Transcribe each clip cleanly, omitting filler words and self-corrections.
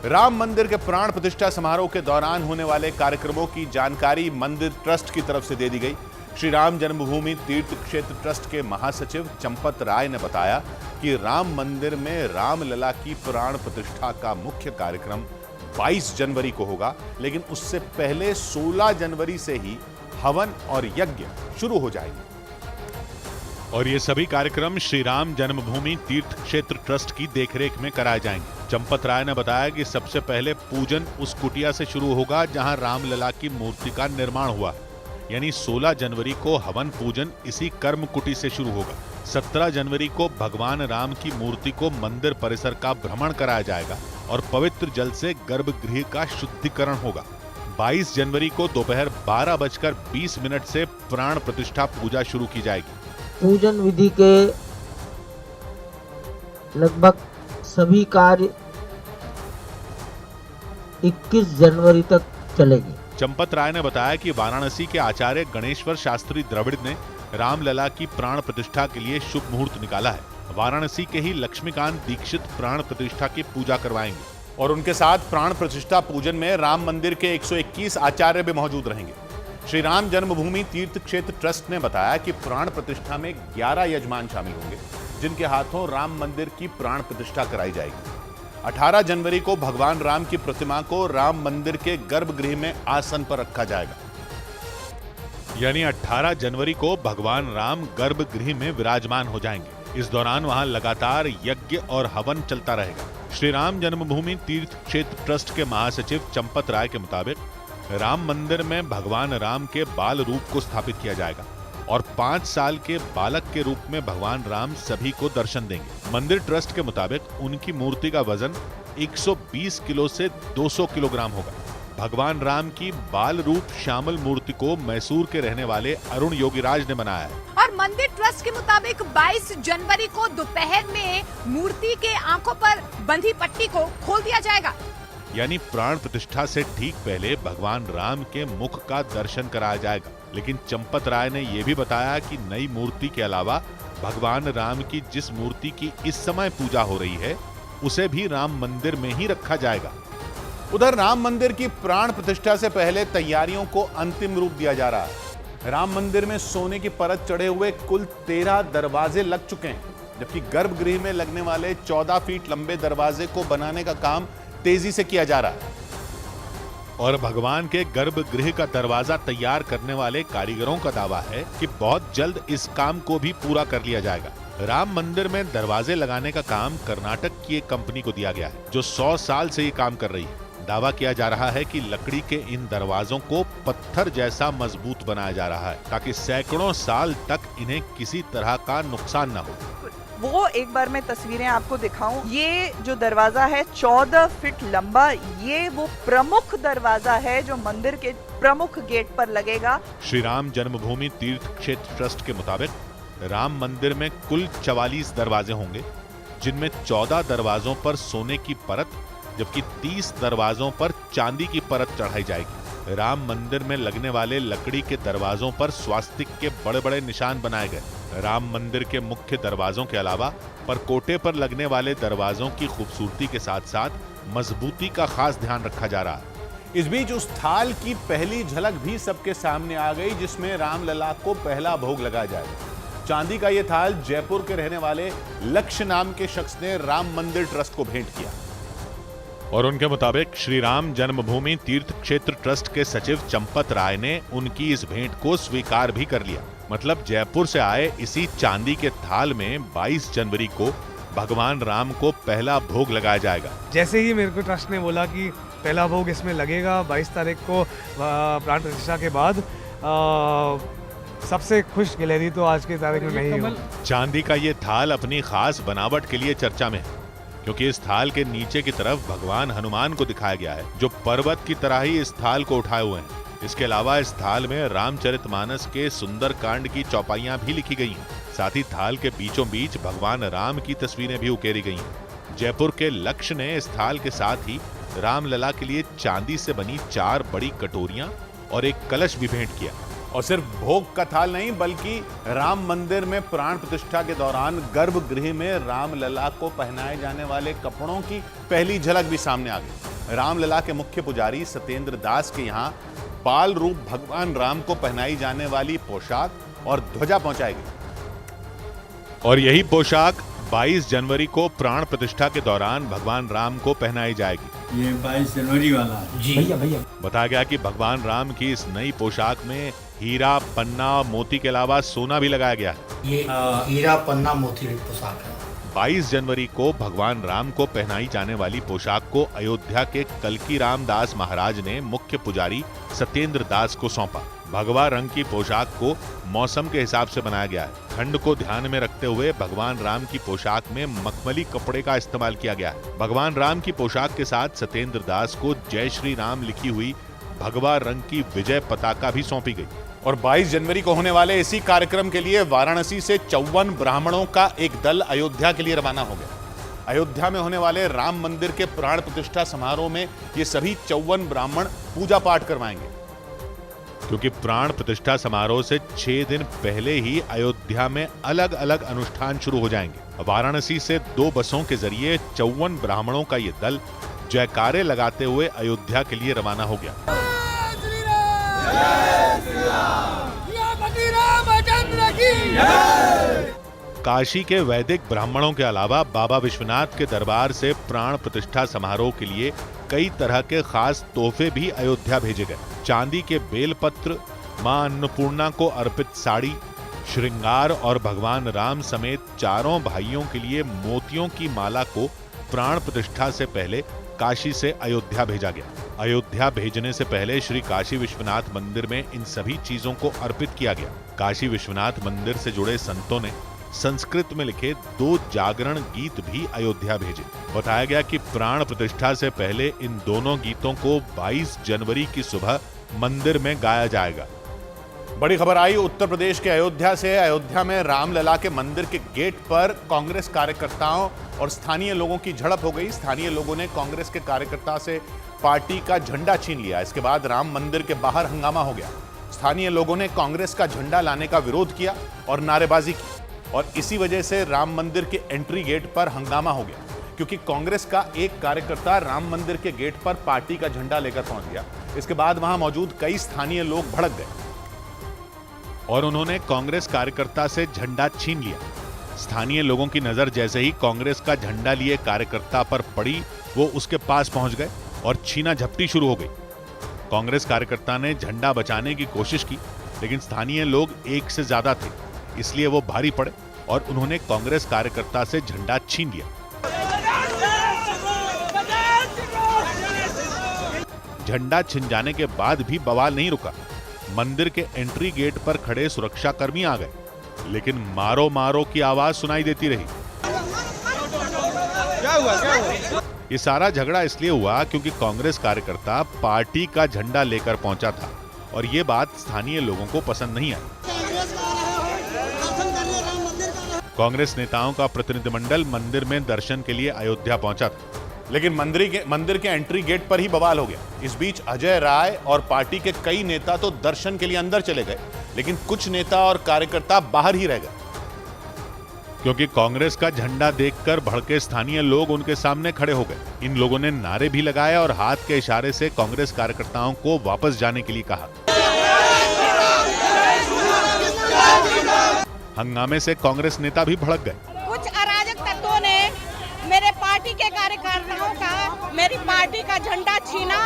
राम मंदिर के प्राण प्रतिष्ठा समारोह के दौरान होने वाले कार्यक्रमों की जानकारी मंदिर ट्रस्ट की तरफ से दे दी गई। श्री राम जन्मभूमि तीर्थ क्षेत्र ट्रस्ट के महासचिव चंपत राय ने बताया कि राम मंदिर में रामलला की प्राण प्रतिष्ठा का मुख्य कार्यक्रम 22 जनवरी को होगा, लेकिन उससे पहले 16 जनवरी से ही हवन और यज्ञ शुरू हो जाएंगे। और ये सभी कार्यक्रम श्री राम जन्मभूमि तीर्थ क्षेत्र ट्रस्ट की देखरेख में कराए जाएंगे। चंपत राय ने बताया कि सबसे पहले पूजन उस कुटिया से शुरू होगा जहां रामलला की मूर्ति का निर्माण हुआ, यानी 16 जनवरी को हवन पूजन इसी कर्म कुटी से शुरू होगा। 17 जनवरी को भगवान राम की मूर्ति को मंदिर परिसर का भ्रमण कराया जाएगा और पवित्र जल से गर्भगृह का शुद्धिकरण होगा। 22 जनवरी को दोपहर 12:20 से प्राण प्रतिष्ठा पूजा शुरू की जाएगी। पूजन विधि के लगभग सभी कार्य 21 जनवरी तक चलेगी। चंपत राय ने बताया कि वाराणसी के आचार्य गणेश्वर शास्त्री द्रविड़ ने रामलला की प्राण प्रतिष्ठा के लिए शुभ मुहूर्त निकाला है। वाराणसी के ही लक्ष्मीकांत दीक्षित प्राण प्रतिष्ठा की पूजा करवाएंगे और उनके साथ प्राण प्रतिष्ठा पूजन में राम मंदिर के 121 आचार्य भी मौजूद रहेंगे। श्री राम जन्मभूमि तीर्थ क्षेत्र ट्रस्ट ने बताया कि प्राण प्रतिष्ठा में 11 यजमान शामिल होंगे, जिनके हाथों राम मंदिर की प्राण प्रतिष्ठा कराई जाएगी। 18 जनवरी को भगवान राम की प्रतिमा को राम मंदिर के गर्भगृह में आसन पर रखा जाएगा, यानी 18 जनवरी को भगवान राम गर्भगृह में विराजमान हो जाएंगे। इस दौरान वहां लगातार यज्ञ और हवन चलता रहेगा। श्री राम जन्मभूमि तीर्थ क्षेत्र ट्रस्ट के महासचिव चंपत राय के मुताबिक राम मंदिर में भगवान राम के बाल रूप को स्थापित किया जाएगा और 5 साल के बालक के रूप में भगवान राम सभी को दर्शन देंगे। मंदिर ट्रस्ट के मुताबिक उनकी मूर्ति का वजन 120 किलो से 200 किलोग्राम होगा। भगवान राम की बाल रूप श्यामल मूर्ति को मैसूर के रहने वाले अरुण योगीराज ने बनाया है। और मंदिर ट्रस्ट के मुताबिक 22 जनवरी को दोपहर में मूर्ति के आंखों पर बंधी पट्टी को खोल दिया जाएगा, यानी प्राण प्रतिष्ठा से ठीक पहले भगवान राम के मुख का दर्शन कराया जाएगा। लेकिन चंपत राय ने यह भी बताया कि नई मूर्ति के अलावा भगवान राम की जिस मूर्ति की इस समय पूजा हो रही है, उसे भी राम मंदिर में ही रखा जाएगा। उधर राम मंदिर की प्राण प्रतिष्ठा से पहले तैयारियों को अंतिम रूप दिया जा रहा है। राम मंदिर में सोने की परत चढ़े हुए कुल 13 दरवाजे लग चुके हैं, जबकि गर्भगृह में लगने वाले 14 फीट लंबे दरवाजे को बनाने का काम तेजी से किया जा रहा है और भगवान के गर्भगृह का दरवाजा तैयार करने वाले कारीगरों का दावा है कि बहुत जल्द इस काम को भी पूरा कर लिया जाएगा। राम मंदिर में दरवाजे लगाने का काम कर्नाटक की एक कंपनी को दिया गया है, जो 100 साल से ये काम कर रही है। दावा किया जा रहा है कि लकड़ी के इन दरवाजों को पत्थर जैसा मजबूत बनाया जा रहा है, ताकि सैकड़ों साल तक इन्हें किसी तरह का नुकसान न हो। वो एक बार मैं तस्वीरें आपको दिखाऊं। ये जो दरवाजा है 14 फीट लंबा, ये वो प्रमुख दरवाजा है जो मंदिर के प्रमुख गेट पर लगेगा। श्री राम जन्मभूमि तीर्थ क्षेत्र ट्रस्ट के मुताबिक राम मंदिर में कुल 44 दरवाजे होंगे, जिनमें 14 दरवाजों पर सोने की परत, जबकि 30 दरवाजों पर चांदी की परत चढ़ाई जाएगी। राम मंदिर में लगने वाले लकड़ी के दरवाजों पर स्वास्तिक के बड़े बड़े निशान बनाए गए। राम मंदिर के मुख्य दरवाजों के अलावा परकोटे पर लगने वाले दरवाजों की खूबसूरती के साथ साथ मजबूती का खास ध्यान रखा जा रहा है। इस बीच उस थाल की पहली झलक भी सबके सामने आ गई, जिसमें रामलला को पहला भोग लगाया जाएगा। चांदी का यह थाल जयपुर के रहने वाले लक्ष्य नाम के शख्स ने राम मंदिर ट्रस्ट को भेंट किया और उनके मुताबिक श्री राम जन्मभूमि तीर्थ क्षेत्र ट्रस्ट के सचिव चंपत राय ने उनकी इस भेंट को स्वीकार भी कर लिया। मतलब जयपुर से आए इसी चांदी के थाल में 22 जनवरी को भगवान राम को पहला भोग लगाया जाएगा। जैसे ही मेरे को ट्रस्ट ने बोला कि पहला भोग इसमें लगेगा 22 तारीख को प्राण प्रतिष्ठा के बाद, सबसे खुश गिलहरी तो आज की तारीख में नहीं हूँ। चांदी का ये थाल अपनी खास बनावट के लिए चर्चा में है, क्योंकि इस थाल के नीचे की तरफ भगवान हनुमान को दिखाया गया है, जो पर्वत की तरह ही इस थाल को उठाए हुए हैं। इसके अलावा इस थाल में रामचरितमानस के सुंदर कांड की चौपाइयां भी लिखी गई हैं। साथ ही थाल के बीचों बीच भगवान राम की तस्वीरें भी उकेरी गई हैं। जयपुर के लक्ष्य ने इस थाल के साथ ही रामलला के लिए चांदी से बनी 4 बड़ी कटोरियां और एक कलश भी भेंट किया। और सिर्फ भोग का थाल नहीं, बल्कि राम मंदिर में प्राण प्रतिष्ठा के दौरान गर्भगृह में रामलला को पहनाए जाने वाले कपड़ों की पहली झलक भी सामने आ गई। रामलला के मुख्य पुजारी सत्येंद्र दास के यहाँ बाल रूप भगवान राम को पहनाई जाने वाली पोशाक और ध्वजा पहुंचाई गई और यही पोशाक 22 जनवरी को प्राण प्रतिष्ठा के दौरान भगवान राम को पहनाई जाएगी। ये 22 जनवरी वाला है। जी भैया बताया गया कि भगवान राम की इस नई पोशाक में हीरा, पन्ना, मोती के अलावा सोना भी लगाया गया है। ये हीरा पन्ना मोती पोशाक है। 22 जनवरी को भगवान राम को पहनाई जाने वाली पोशाक को अयोध्या के कल्की रामदास महाराज ने मुख्य पुजारी सत्येंद्र दास को सौंपा। भगवा रंग की पोशाक को मौसम के हिसाब से बनाया गया है। ठंड को ध्यान में रखते हुए भगवान राम की पोशाक में मखमली कपड़े का इस्तेमाल किया गया है। भगवान राम की पोशाक के साथ सत्येंद्र दास को जय श्री राम लिखी हुई भगवा रंग की विजय पताका भी सौंपी गई। और 22 जनवरी को होने वाले इसी कार्यक्रम के लिए वाराणसी से 54 ब्राह्मणों का एक दल अयोध्या के लिए रवाना हो गया। अयोध्या में होने वाले राम मंदिर के प्राण प्रतिष्ठा समारोह में ये सभी 54 ब्राह्मण पूजा पाठ करवाएंगे, क्योंकि प्राण प्रतिष्ठा समारोह से 6 दिन पहले ही अयोध्या में अलग अलग अनुष्ठान शुरू हो जाएंगे। वाराणसी से 2 बसों के जरिए 54 ब्राह्मणों का ये दल जयकारे लगाते हुए अयोध्या के लिए रवाना हो गया। काशी के वैदिक ब्राह्मणों के अलावा बाबा विश्वनाथ के दरबार से प्राण प्रतिष्ठा समारोह के लिए कई तरह के खास तोहफे भी अयोध्या भेजे गए। चांदी के बेलपत्र, मां अन्नपूर्णा को अर्पित साड़ी, श्रृंगार और भगवान राम समेत चारों भाइयों के लिए मोतियों की माला को प्राण प्रतिष्ठा से पहले काशी से अयोध्या भेजा गया। अयोध्या भेजने से पहले श्री काशी विश्वनाथ मंदिर में इन सभी चीजों को अर्पित किया गया। काशी विश्वनाथ मंदिर से जुड़े संतों ने संस्कृत में लिखे 2 जागरण गीत भी अयोध्या भेजे। बताया गया कि प्राण प्रतिष्ठा से पहले इन दोनों गीतों को 22 जनवरी की सुबह मंदिर में गाया जाएगा। बड़ी खबर आई उत्तर प्रदेश के अयोध्या से। अयोध्या में रामलला के मंदिर के गेट पर कांग्रेस कार्यकर्ताओं और स्थानीय लोगों की झड़प हो गई। स्थानीय लोगों ने कांग्रेस के कार्यकर्ता से पार्टी का झंडा छीन लिया। इसके बाद राम मंदिर के बाहर हंगामा हो गया। स्थानीय लोगों ने कांग्रेस का झंडा लाने का विरोध किया और नारेबाजी की, और इसी वजह से राम मंदिर के एंट्री गेट पर हंगामा हो गया, क्योंकि कांग्रेस का एक कार्यकर्ता राम मंदिर के गेट पर पार्टी का झंडा लेकर पहुंच गया। इसके बाद वहां मौजूद कई स्थानीय लोग भड़क गए और उन्होंने कांग्रेस कार्यकर्ता से झंडा छीन लिया। स्थानीय लोगों की नजर जैसे ही कांग्रेस का झंडा लिए कार्यकर्ता पर पड़ी, वो उसके पास पहुंच गए और छीना झपटी शुरू हो गई। कांग्रेस कार्यकर्ता ने झंडा बचाने की कोशिश की, लेकिन स्थानीय लोग एक से ज्यादा थे, इसलिए वो भारी पड़े और उन्होंने कांग्रेस कार्यकर्ता से झंडा छीन लिया। झंडा छिन जाने के बाद भी बवाल नहीं रुका। मंदिर के एंट्री गेट पर खड़े सुरक्षाकर्मी आ गए, लेकिन मारो मारो की आवाज सुनाई देती रही। क्या हुआ? ये सारा झगड़ा इसलिए हुआ क्योंकि कांग्रेस कार्यकर्ता पार्टी का झंडा लेकर पहुंचा था और ये बात स्थानीय लोगों को पसंद नहीं आई। कांग्रेस नेताओं का प्रतिनिधिमंडल मंदिर में दर्शन के लिए अयोध्या पहुंचा था, लेकिन मंदिर के एंट्री गेट पर ही बवाल हो गया। इस बीच अजय राय और पार्टी के कई नेता तो दर्शन के लिए अंदर चले गए, लेकिन कुछ नेता और कार्यकर्ता बाहर ही रह गए, क्योंकि कांग्रेस का झंडा देखकर भड़के स्थानीय लोग उनके सामने खड़े हो गए। इन लोगों ने नारे भी लगाए और हाथ के इशारे से कांग्रेस कार्यकर्ताओं को वापस जाने के लिए कहा। हंगामे से कांग्रेस नेता भी भड़क गए। कुछ अराजक तत्वों ने मेरे पार्टी के कार्यकर्ताओं का, मेरी पार्टी का झंडा छीना।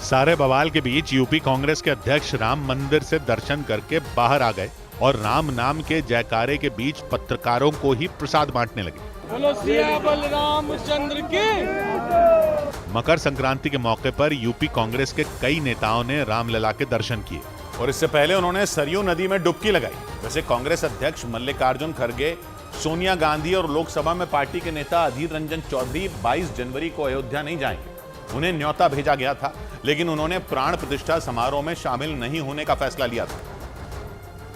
सारे बवाल के बीच यूपी कांग्रेस के अध्यक्ष राम मंदिर से दर्शन करके बाहर आ गए और राम नाम के जयकारे के बीच पत्रकारों को ही प्रसाद बांटने लगे। बोलो सिया बलरामचंद्र की। मकर संक्रांति के मौके पर यूपी कांग्रेस के कई नेताओं ने रामलला के दर्शन किए और इससे पहले उन्होंने सरयू नदी में डुबकी लगाई। वैसे कांग्रेस अध्यक्ष मल्लिकार्जुन खड़गे, सोनिया गांधी और लोकसभा में पार्टी के नेता अधीर रंजन चौधरी 22 जनवरी को अयोध्या नहीं जाएंगे। उन्हें न्योता भेजा गया था, लेकिन उन्होंने प्राण प्रतिष्ठा समारोह में शामिल नहीं होने का फैसला लिया था।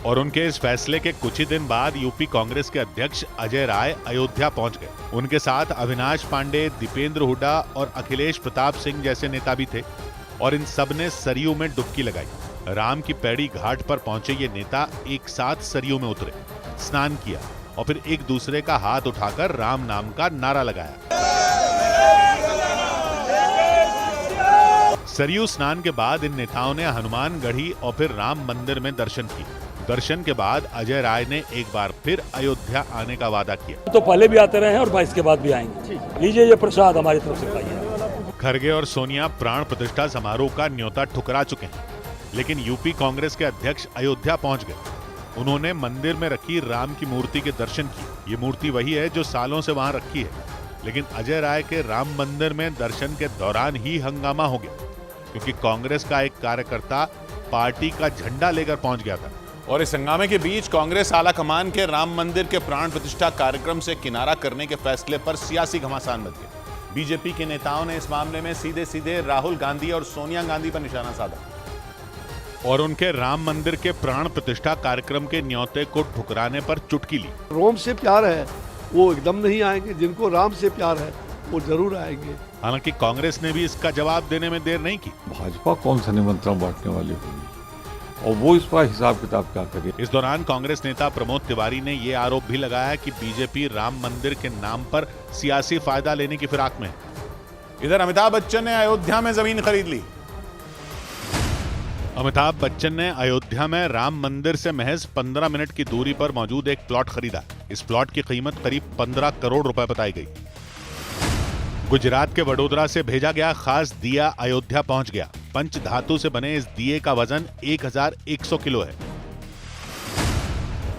और उनके इस फैसले के कुछ ही दिन बाद यूपी कांग्रेस के अध्यक्ष अजय राय अयोध्या पहुंच गए। उनके साथ अविनाश पांडे, दीपेंद्र हुड्डा और अखिलेश प्रताप सिंह जैसे नेता भी थे और इन सब ने सरयू में डुबकी लगाई। राम की पैड़ी घाट पर पहुंचे ये नेता एक साथ सरयू में उतरे, स्नान किया और फिर एक दूसरे का हाथ उठाकर राम नाम का नारा लगाया। सरयू स्नान के बाद इन नेताओं ने हनुमानगढ़ी और फिर राम मंदिर में दर्शन किए। दर्शन के बाद अजय राय ने एक बार फिर अयोध्या आने का वादा किया। तो पहले भी आते रहे हैं और 22 के बाद भी आएंगे। लीजिए ये प्रसाद हमारी तरफ से खाइए। खरगे और सोनिया प्राण प्रतिष्ठा समारोह का न्योता ठुकरा चुके हैं, लेकिन यूपी कांग्रेस के अध्यक्ष अयोध्या पहुंच गए। उन्होंने मंदिर में रखी राम की मूर्ति के दर्शन किए। ये मूर्ति वही है जो सालों से वहां रखी है, लेकिन अजय राय के राम मंदिर में दर्शन के दौरान ही हंगामा हो गया, क्योंकि कांग्रेस का एक कार्यकर्ता पार्टी का झंडा लेकर पहुंच गया था। और इस हंगामे के बीच कांग्रेस आला कमान के राम मंदिर के प्राण प्रतिष्ठा कार्यक्रम से किनारा करने के फैसले पर सियासी घमासान मच गया। बीजेपी के नेताओं ने इस मामले में सीधे सीधे राहुल गांधी और सोनिया गांधी पर निशाना साधा और उनके राम मंदिर के प्राण प्रतिष्ठा कार्यक्रम के न्योते को ठुकराने पर चुटकी ली। रोम से प्यार है वो एकदम नहीं आएंगे, जिनको राम से प्यार है वो जरूर आएंगे। हालांकि कांग्रेस ने भी इसका जवाब देने में देर नहीं की। भाजपा कौन सा निमंत्रण बांटने वाली होगी और वो इस पर हिसाब किताब क्या करे। इस दौरान कांग्रेस नेता प्रमोद तिवारी ने ये आरोप भी लगाया कि बीजेपी राम मंदिर के नाम पर सियासी फायदा लेने की फिराक में है। इधर अमिताभ बच्चन ने अयोध्या में जमीन खरीद ली। अमिताभ बच्चन ने अयोध्या में राम मंदिर से महज 15 मिनट की दूरी पर मौजूद एक प्लॉट खरीदा। इस प्लॉट की कीमत करीब 15 करोड़ रुपए बताई गई। गुजरात के वडोदरा से भेजा गया खास दिया अयोध्या पहुंच गया। पंच धातु से बने इस दिए का वजन 1100 किलो है।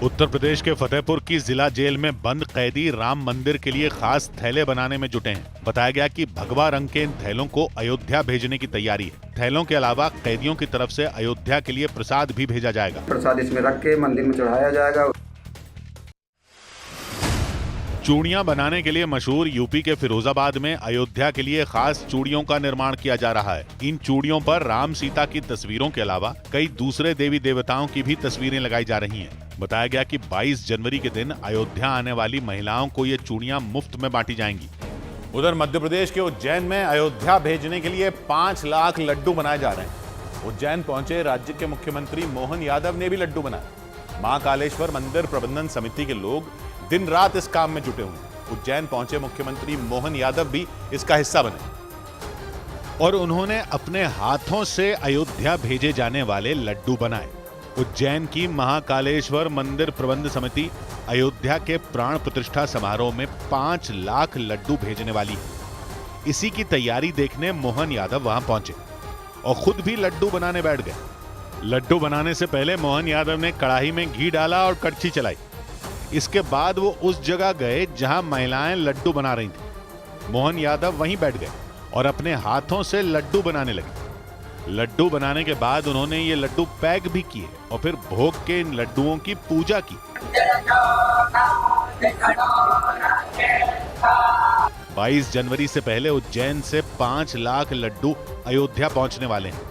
उत्तर प्रदेश के फतेहपुर की जिला जेल में बंद कैदी राम मंदिर के लिए खास थैले बनाने में जुटे हैं। बताया गया कि भगवा रंग के इन थैलों को अयोध्या भेजने की तैयारी है। थैलों के अलावा कैदियों की तरफ से अयोध्या के लिए प्रसाद भी भेजा जाएगा। प्रसाद इसमें रख के मंदिर में चढ़ाया जाएगा। चूड़ियां बनाने के लिए मशहूर यूपी के फिरोजाबाद में अयोध्या के लिए खास चूड़ियों का निर्माण किया जा रहा है। इन चूड़ियों पर राम सीता की तस्वीरों के अलावा कई दूसरे देवी देवताओं की भी तस्वीरें लगाई जा रही हैं। बताया गया कि 22 जनवरी के दिन अयोध्या आने वाली महिलाओं को ये चूड़ियां मुफ्त में बांटी जाएंगी। उधर मध्य प्रदेश के उज्जैन में अयोध्या भेजने के लिए 5 लाख लड्डू बनाए जा रहे हैं। उज्जैन पहुंचे राज्य के मुख्यमंत्री मोहन यादव ने भी लड्डू बनाए। महाकालेश्वर मंदिर प्रबंधन समिति के लोग दिन रात इस काम में जुटे हुए। उज्जैन पहुंचे मुख्यमंत्री मोहन यादव भी इसका हिस्सा बने और उन्होंने अपने हाथों से अयोध्या भेजे जाने वाले लड्डू बनाए। उज्जैन की महाकालेश्वर मंदिर प्रबंध समिति अयोध्या के प्राण प्रतिष्ठा समारोह में 5 लाख लड्डू भेजने वाली है। इसी की तैयारी देखने मोहन यादव वहां पहुंचे और खुद भी लड्डू बनाने बैठ गए। लड्डू बनाने से पहले मोहन यादव ने कढ़ाई में घी डाला और कड़छी चलाई। इसके बाद वो उस जगह गए जहां महिलाएं लड्डू बना रही थी। मोहन यादव वहीं बैठ गए और अपने हाथों से लड्डू बनाने लगे। लड्डू बनाने के बाद उन्होंने ये लड्डू पैक भी किए और फिर भोग के इन लड्डुओं की पूजा की। 22 जनवरी से पहले उज्जैन से 5 लाख लड्डू अयोध्या पहुंचने वाले हैं।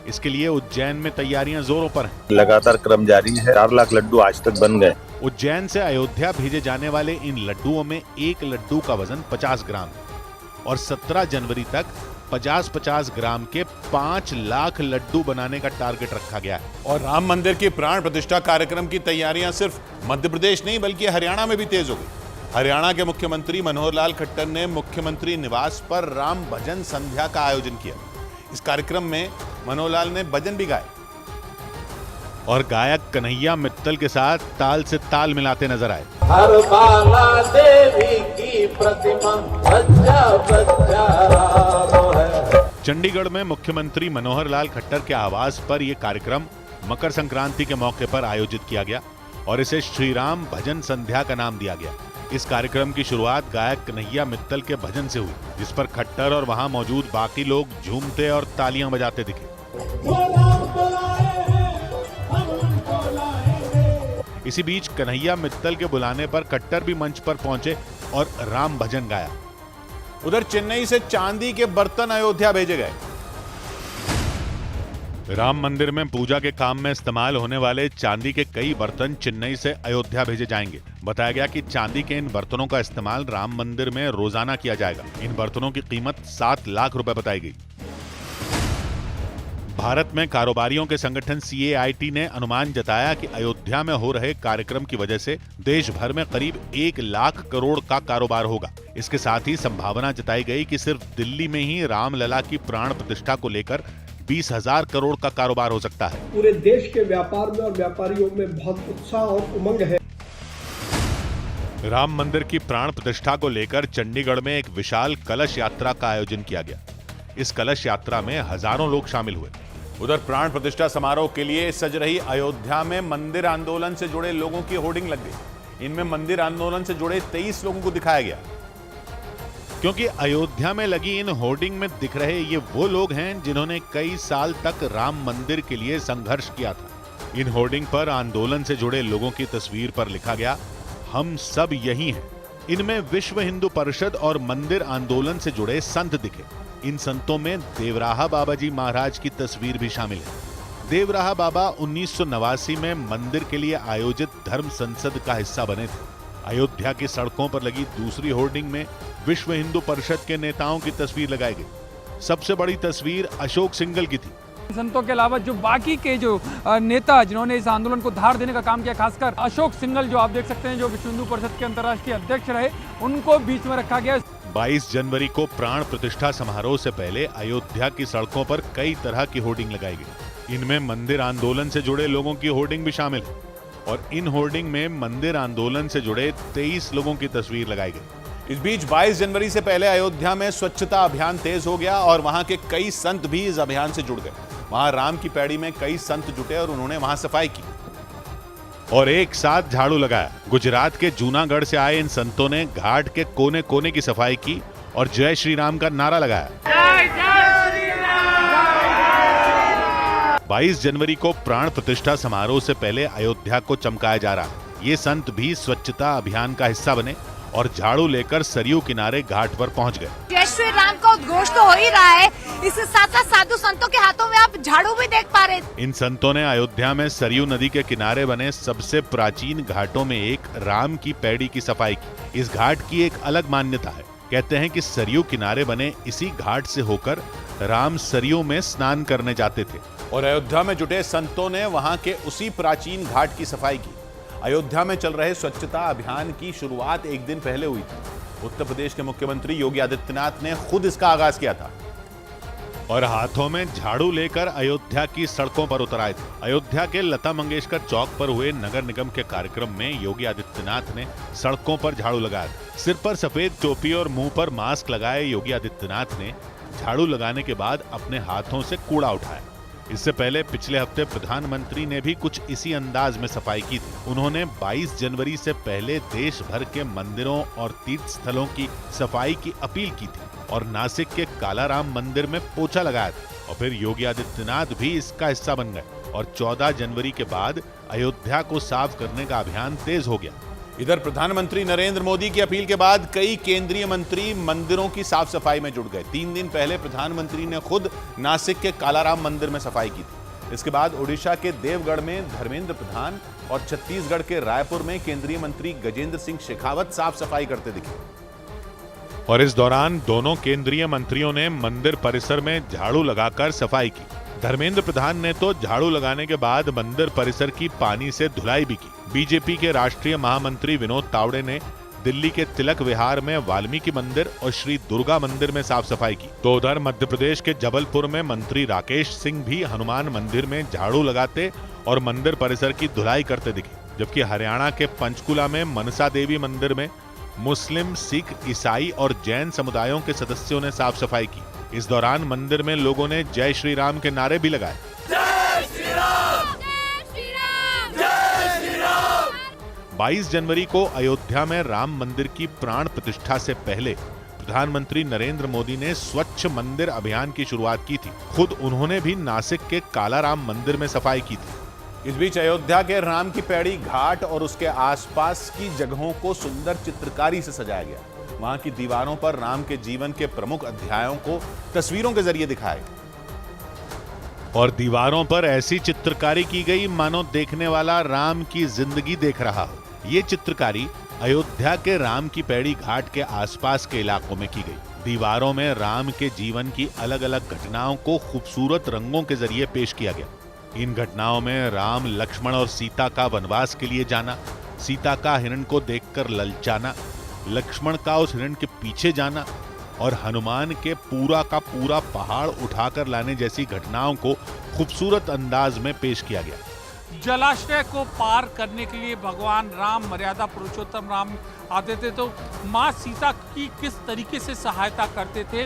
इसके लिए उज्जैन में तैयारियां जोरों पर हैं। लगातार क्रम जारी है। 4 लाख लड्डू आज तक बन गए। उज्जैन से अयोध्या भेजे जाने वाले इन लड्डुओं में एक लड्डू का वजन 50 ग्राम है और 17 जनवरी तक 50-50 ग्राम के 5 लाख लड्डू बनाने का टारगेट रखा गया है। और राम मंदिर की प्राण प्रतिष्ठा कार्यक्रम की तैयारियां सिर्फ मध्य प्रदेश नहीं बल्कि हरियाणा में भी तेज हो गई। हरियाणा के मुख्यमंत्री मनोहर लाल खट्टर ने मुख्यमंत्री निवास पर राम भजन संध्या का आयोजन किया। इस कार्यक्रम में मनोहर लाल ने भजन भी गाए और गायक कन्हैया मित्तल के साथ ताल से ताल मिलाते नजर आए। हर बाला देवी की प्रतिमा बच्चा बच्चा राम है। चंडीगढ़ में मुख्यमंत्री मनोहर लाल खट्टर के आवास पर यह कार्यक्रम मकर संक्रांति के मौके पर आयोजित किया गया और इसे श्री राम भजन संध्या का नाम दिया गया। इस कार्यक्रम की शुरुआत गायक कन्हैया मित्तल के भजन से हुई, जिस पर खट्टर और वहां मौजूद बाकी लोग झूमते और तालियां बजाते दिखे। इसी बीच कन्हैया मित्तल के बुलाने पर खट्टर भी मंच पर पहुंचे और राम भजन गाया। उधर चेन्नई से चांदी के बर्तन अयोध्या भेजे गए। राम मंदिर में पूजा के काम में इस्तेमाल होने वाले चांदी के कई बर्तन चेन्नई से अयोध्या भेजे जाएंगे। बताया गया कि चांदी के इन बर्तनों का इस्तेमाल राम मंदिर में रोजाना किया जाएगा। इन बर्तनों की कीमत 7 लाख रुपए बताई गई। भारत में कारोबारियों के संगठन CAIT ने अनुमान जताया कि अयोध्या में हो रहे कार्यक्रम की वजह से देश भर में करीब 1 लाख करोड़ का कारोबार होगा। इसके साथ ही संभावना जताई गई कि सिर्फ दिल्ली में ही रामलला की प्राण प्रतिष्ठा को लेकर 20,000 करोड़ का कारोबार हो सकता है। पूरे देश के व्यापार में और व्यापारियों में बहुत उत्साह और उमंग है। राम मंदिर की प्राण प्रतिष्ठा को लेकर चंडीगढ़ में एक विशाल कलश यात्रा का आयोजन किया गया। इस कलश यात्रा में हजारों लोग शामिल हुए। उधर प्राण प्रतिष्ठा समारोह के लिए सज रही अयोध्या में मंदिर आंदोलन से जुड़े लोगों की होर्डिंग लग गई। इनमें मंदिर आंदोलन से जुड़े 23 लोगों को दिखाया गया। क्योंकि अयोध्या में लगी इन होर्डिंग में दिख रहे ये वो लोग हैं जिन्होंने कई साल तक राम मंदिर के लिए संघर्ष किया था। इन होर्डिंग पर आंदोलन से जुड़े लोगों की तस्वीर पर लिखा गया, हम सब यही हैं। इनमें विश्व हिंदू परिषद और मंदिर आंदोलन से जुड़े संत दिखे। इन संतों में देवराहा बाबा जी महाराज की तस्वीर भी शामिल है। देवराहा बाबा 1989 में मंदिर के लिए आयोजित धर्म संसद का हिस्सा बने थे। अयोध्या की सड़कों पर लगी दूसरी होर्डिंग में विश्व हिंदू परिषद के नेताओं की तस्वीर लगाई गई। सबसे बड़ी तस्वीर अशोक सिंघल की थी। संतों के अलावा जो बाकी के जो नेता जिन्होंने इस आंदोलन को धार देने का काम किया, खासकर अशोक सिंघल जो आप देख सकते हैं जो विश्व हिंदू परिषद के अंतर्राष्ट्रीय अध्यक्ष रहे, उनको बीच में रखा गया। 22 जनवरी को प्राण प्रतिष्ठा समारोह से पहले अयोध्या की सड़कों पर कई तरह की होर्डिंग लगाई गई। इनमें मंदिर आंदोलन से जुड़े लोगों की होर्डिंग भी शामिल है और इन होर्डिंग में मंदिर आंदोलन से जुड़े 23 लोगों की तस्वीर लगाई गई। इस बीच 22 जनवरी से पहले अयोध्या में स्वच्छता अभियान तेज हो गया और वहां के कई संत भी इस अभियान से जुड़ गए। वहां राम की पैड़ी में कई संत जुटे और उन्होंने वहां सफाई की और एक साथ झाड़ू लगाया। गुजरात के जूनागढ़ से आए इन संतों ने घाट के कोने कोने की सफाई की और जय श्री राम का नारा लगाया। 22 जनवरी को प्राण प्रतिष्ठा समारोह से पहले अयोध्या को चमकाया जा रहा है। ये संत भी स्वच्छता अभियान का हिस्सा बने और झाड़ू लेकर सरयू किनारे घाट पर पहुंच गए। जय श्री राम का उद्घोष तो हो ही रहा है, इसके साथ साथ साधु संतों के हाथों में आप झाड़ू भी देख पा रहे। इन संतों ने अयोध्या में सरयू नदी के किनारे बने सबसे प्राचीन घाटों में एक राम की पैड़ी की सफाई की। इस घाट की एक अलग मान्यता है। कहते हैं कि सरयू किनारे बने इसी घाट से होकर राम सरयू में स्नान करने जाते थे और अयोध्या में जुटे संतों ने वहां के उसी प्राचीन घाट की सफाई की। अयोध्या में चल रहे स्वच्छता अभियान की शुरुआत एक दिन पहले हुई थी। उत्तर प्रदेश के मुख्यमंत्री योगी आदित्यनाथ ने खुद इसका आगाज किया था और हाथों में झाड़ू लेकर अयोध्या की सड़कों पर उतर आए थे। अयोध्या के लता मंगेशकर चौक पर हुए नगर निगम के कार्यक्रम में योगी आदित्यनाथ ने सड़कों पर झाड़ू लगाया। सिर पर सफेद टोपी और मुंह पर मास्क लगाए योगी आदित्यनाथ ने झाड़ू लगाने के बाद अपने हाथों से कूड़ा उठाया। इससे पहले पिछले हफ्ते प्रधानमंत्री ने भी कुछ इसी अंदाज में सफाई की थी। उन्होंने 22 जनवरी से पहले देश भर के मंदिरों और तीर्थ स्थलों की सफाई की अपील की थी और नासिक के कालाराम मंदिर में पोछा लगाया था और फिर योगी आदित्यनाथ भी इसका हिस्सा बन गए और 14 जनवरी के बाद अयोध्या को साफ करने का अभियान तेज हो गया। इधर प्रधानमंत्री नरेंद्र मोदी की अपील के बाद कई केंद्रीय मंत्री मंदिरों की साफ सफाई में जुट गए। 3 दिन पहले प्रधानमंत्री ने खुद नासिक के कालाराम मंदिर में सफाई की थी। इसके बाद ओडिशा के देवगढ़ में धर्मेंद्र प्रधान और छत्तीसगढ़ के रायपुर में केंद्रीय मंत्री गजेंद्र सिंह शेखावत साफ सफाई करते दिखे और इस दौरान दोनों केंद्रीय मंत्रियों ने मंदिर परिसर में झाड़ू लगाकर सफाई की। धर्मेंद्र प्रधान ने तो झाड़ू लगाने के बाद मंदिर परिसर की पानी से धुलाई भी की। बीजेपी के राष्ट्रीय महामंत्री विनोद तावड़े ने दिल्ली के तिलक विहार में वाल्मीकि मंदिर और श्री दुर्गा मंदिर में साफ सफाई की। तो उधर मध्य प्रदेश के जबलपुर में मंत्री राकेश सिंह भी हनुमान मंदिर में झाड़ू लगाते और मंदिर परिसर की धुलाई करते दिखे। जबकि हरियाणा के पंचकुला में मनसा देवी मंदिर में मुस्लिम, सिख, ईसाई और जैन समुदायों के सदस्यों ने साफ सफाई की। इस दौरान मंदिर में लोगों ने जय श्री राम के नारे भी लगाए। 22 जनवरी को अयोध्या में राम मंदिर की प्राण प्रतिष्ठा से पहले प्रधानमंत्री नरेंद्र मोदी ने स्वच्छ मंदिर अभियान की शुरुआत की थी। खुद उन्होंने भी नासिक के कालाराम मंदिर में सफाई की थी। इस बीच अयोध्या के राम की पैड़ी घाट और उसके आसपास की जगहों को सुंदर चित्रकारी से सजाया गया। वहां की दीवारों पर राम के जीवन के प्रमुख अध्यायों को तस्वीरों के जरिए दिखाया गया और दीवारों पर ऐसी चित्रकारी की गई मानो देखने वाला राम की जिंदगी देख रहा हो। ये चित्रकारी अयोध्या के राम की पैड़ी घाट के आसपास के इलाकों में की गई। दीवारों में राम के जीवन की अलग अलग घटनाओं को खूबसूरत रंगों के जरिए पेश किया गया। इन घटनाओं में राम, लक्ष्मण और सीता का वनवास के लिए जाना, सीता का हिरण को देखकर ललचाना, लक्ष्मण का उस हिरण के पीछे जाना और हनुमान के पूरा का पूरा पहाड़ उठाकर लाने जैसी घटनाओं को खूबसूरत अंदाज में पेश किया गया। जलाशय को पार करने के लिए भगवान राम, मर्यादा पुरुषोत्तम राम आते थे तो माँ सीता की किस तरीके से सहायता करते थे,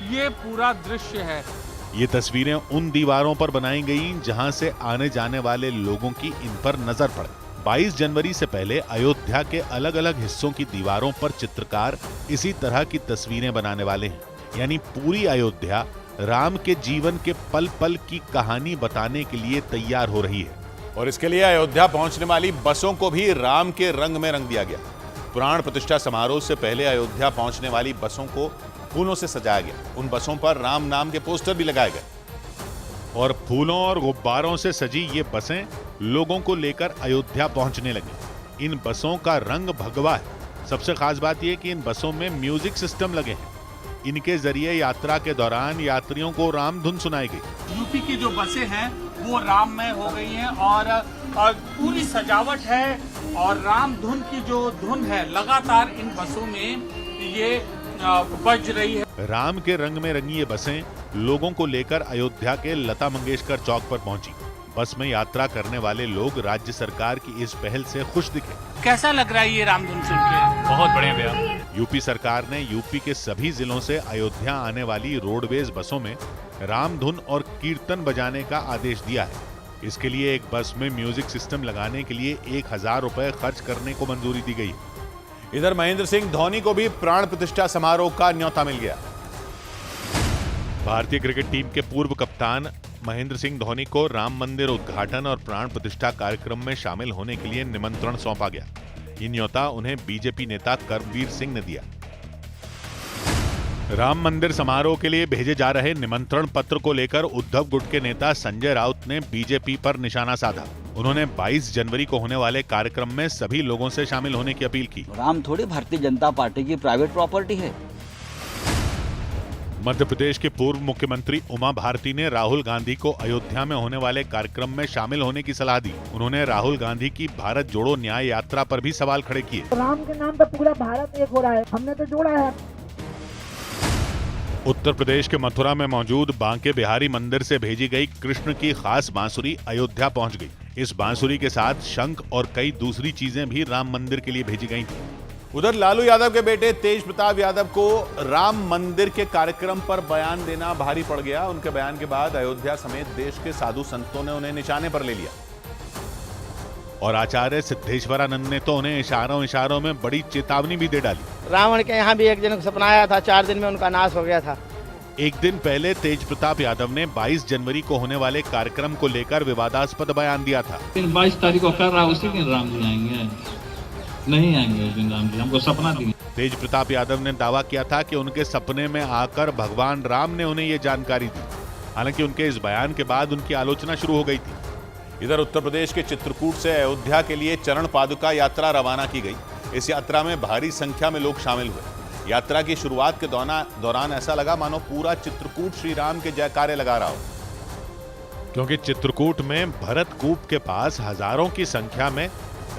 ये पूरा दृश्य है। ये तस्वीरें उन दीवारों पर बनाई गईं जहां से आने जाने वाले लोगों की इन पर नजर पड़े। 22 जनवरी से पहले अयोध्या के अलग अलग हिस्सों की दीवारों पर चित्रकार इसी तरह की तस्वीरें बनाने वाले हैं, यानी पूरी अयोध्या राम के जीवन के पल पल की कहानी बताने के लिए तैयार हो रही है। और इसके लिए अयोध्या पहुंचने वाली बसों को भी राम के रंग में रंग दिया गया। प्राण प्रतिष्ठा समारोह से पहले अयोध्या पहुंचने वाली बसों को फूलों से सजाया गया। उन बसों पर राम नाम के पोस्टर भी लगाए गए और फूलों और गुब्बारों से सजी ये बसें लोगों को लेकर अयोध्या पहुंचने लगी। इन बसों का रंग भगवा है। सबसे खास बात यह कि इन बसों में म्यूजिक सिस्टम लगे हैं। इनके जरिए यात्रा के दौरान यात्रियों को राम धुन सुनाई गई। यूपी की जो बसें हैं वो राममय हो गई हैं और पूरी सजावट है और राम धुन की जो धुन है लगातार इन बसों में ये बज रही है। राम के रंग में रंगी ये बसें लोगों को लेकर अयोध्या के लता मंगेशकर चौक पर पहुंची। बस में यात्रा करने वाले लोग राज्य सरकार की इस पहल से खुश दिखे। कैसा लग रहा है ये राम धुन सुन के? बहुत बढ़िया भैया। यूपी सरकार ने यूपी के सभी जिलों से अयोध्या आने वाली रोडवेज बसों में राम धुन और कीर्तन बजाने का आदेश दिया है। इसके लिए एक बस में म्यूजिक सिस्टम लगाने के लिए 1000 रुपए खर्च करने को मंजूरी दी गई। इधर महेंद्र सिंह धोनी को भी प्राण प्रतिष्ठा समारोह का न्योता मिल गया। भारतीय क्रिकेट टीम के पूर्व कप्तान महेंद्र सिंह धोनी को राम मंदिर उद्घाटन और प्राण प्रतिष्ठा कार्यक्रम में शामिल होने के लिए निमंत्रण सौंपा गया। ये न्योता उन्हें बीजेपी नेता कर्मवीर सिंह ने दिया। राम मंदिर समारोह के लिए भेजे जा रहे निमंत्रण पत्र को लेकर उद्धव गुट के नेता संजय राउत ने बीजेपी पर निशाना साधा। उन्होंने 22 जनवरी को होने वाले कार्यक्रम में सभी लोगों से शामिल होने की अपील की। राम थोड़ी भारतीय जनता पार्टी की प्राइवेट प्रॉपर्टी है। मध्य प्रदेश के पूर्व मुख्यमंत्री उमा भारती ने राहुल गांधी को अयोध्या में होने वाले कार्यक्रम में शामिल होने की सलाह दी। उन्होंने राहुल गांधी की भारत जोड़ो न्याय यात्रा पर भी सवाल खड़े किए। राम के नाम पर पूरा भारत एक हो रहा है, हमने तो जोड़ा है। उत्तर प्रदेश के मथुरा में मौजूद बांके बिहारी मंदिर से भेजी गई कृष्ण की खास बांसुरी अयोध्या पहुंच गई। इस बांसुरी के साथ शंख और कई दूसरी चीजें भी राम मंदिर के लिए भेजी गई थी। उधर लालू यादव के बेटे तेज प्रताप यादव को राम मंदिर के कार्यक्रम पर बयान देना भारी पड़ गया। उनके बयान के बाद अयोध्या समेत देश के साधु संतों ने उन्हें निशाने पर ले लिया और आचार्य सिद्धेश्वरानंद ने तो उन्हें इशारों में बड़ी चेतावनी भी दे डाली। रावण के यहाँ भी एक जन को सपना आया था, 4 दिन में उनका नाश हो गया था। एक दिन पहले तेज प्रताप यादव ने 22 जनवरी को होने वाले कार्यक्रम को लेकर विवादास्पद बयान दिया था। 22 तारीख को कर रहा, उसी दिन राम जी आएंगे, नहीं आएंगे उस दिन राम जी, हमको सपना दिया। तेज प्रताप यादव ने दावा किया था कि उनके सपने में आकर भगवान राम ने उन्हें ये जानकारी दी। हालांकि उनके इस बयान के बाद उनकी आलोचना शुरू हो गई थी। इधर उत्तर प्रदेश के चित्रकूट से अयोध्या के लिए चरण पादुका यात्रा रवाना की गई। इस यात्रा में भारी संख्या में लोग शामिल हुए। यात्रा की शुरुआत के दौरान ऐसा लगा मानो पूरा चित्रकूट श्री राम के जयकारे लगा रहा हो, क्योंकि चित्रकूट में भरत कूप के पास हजारों की संख्या में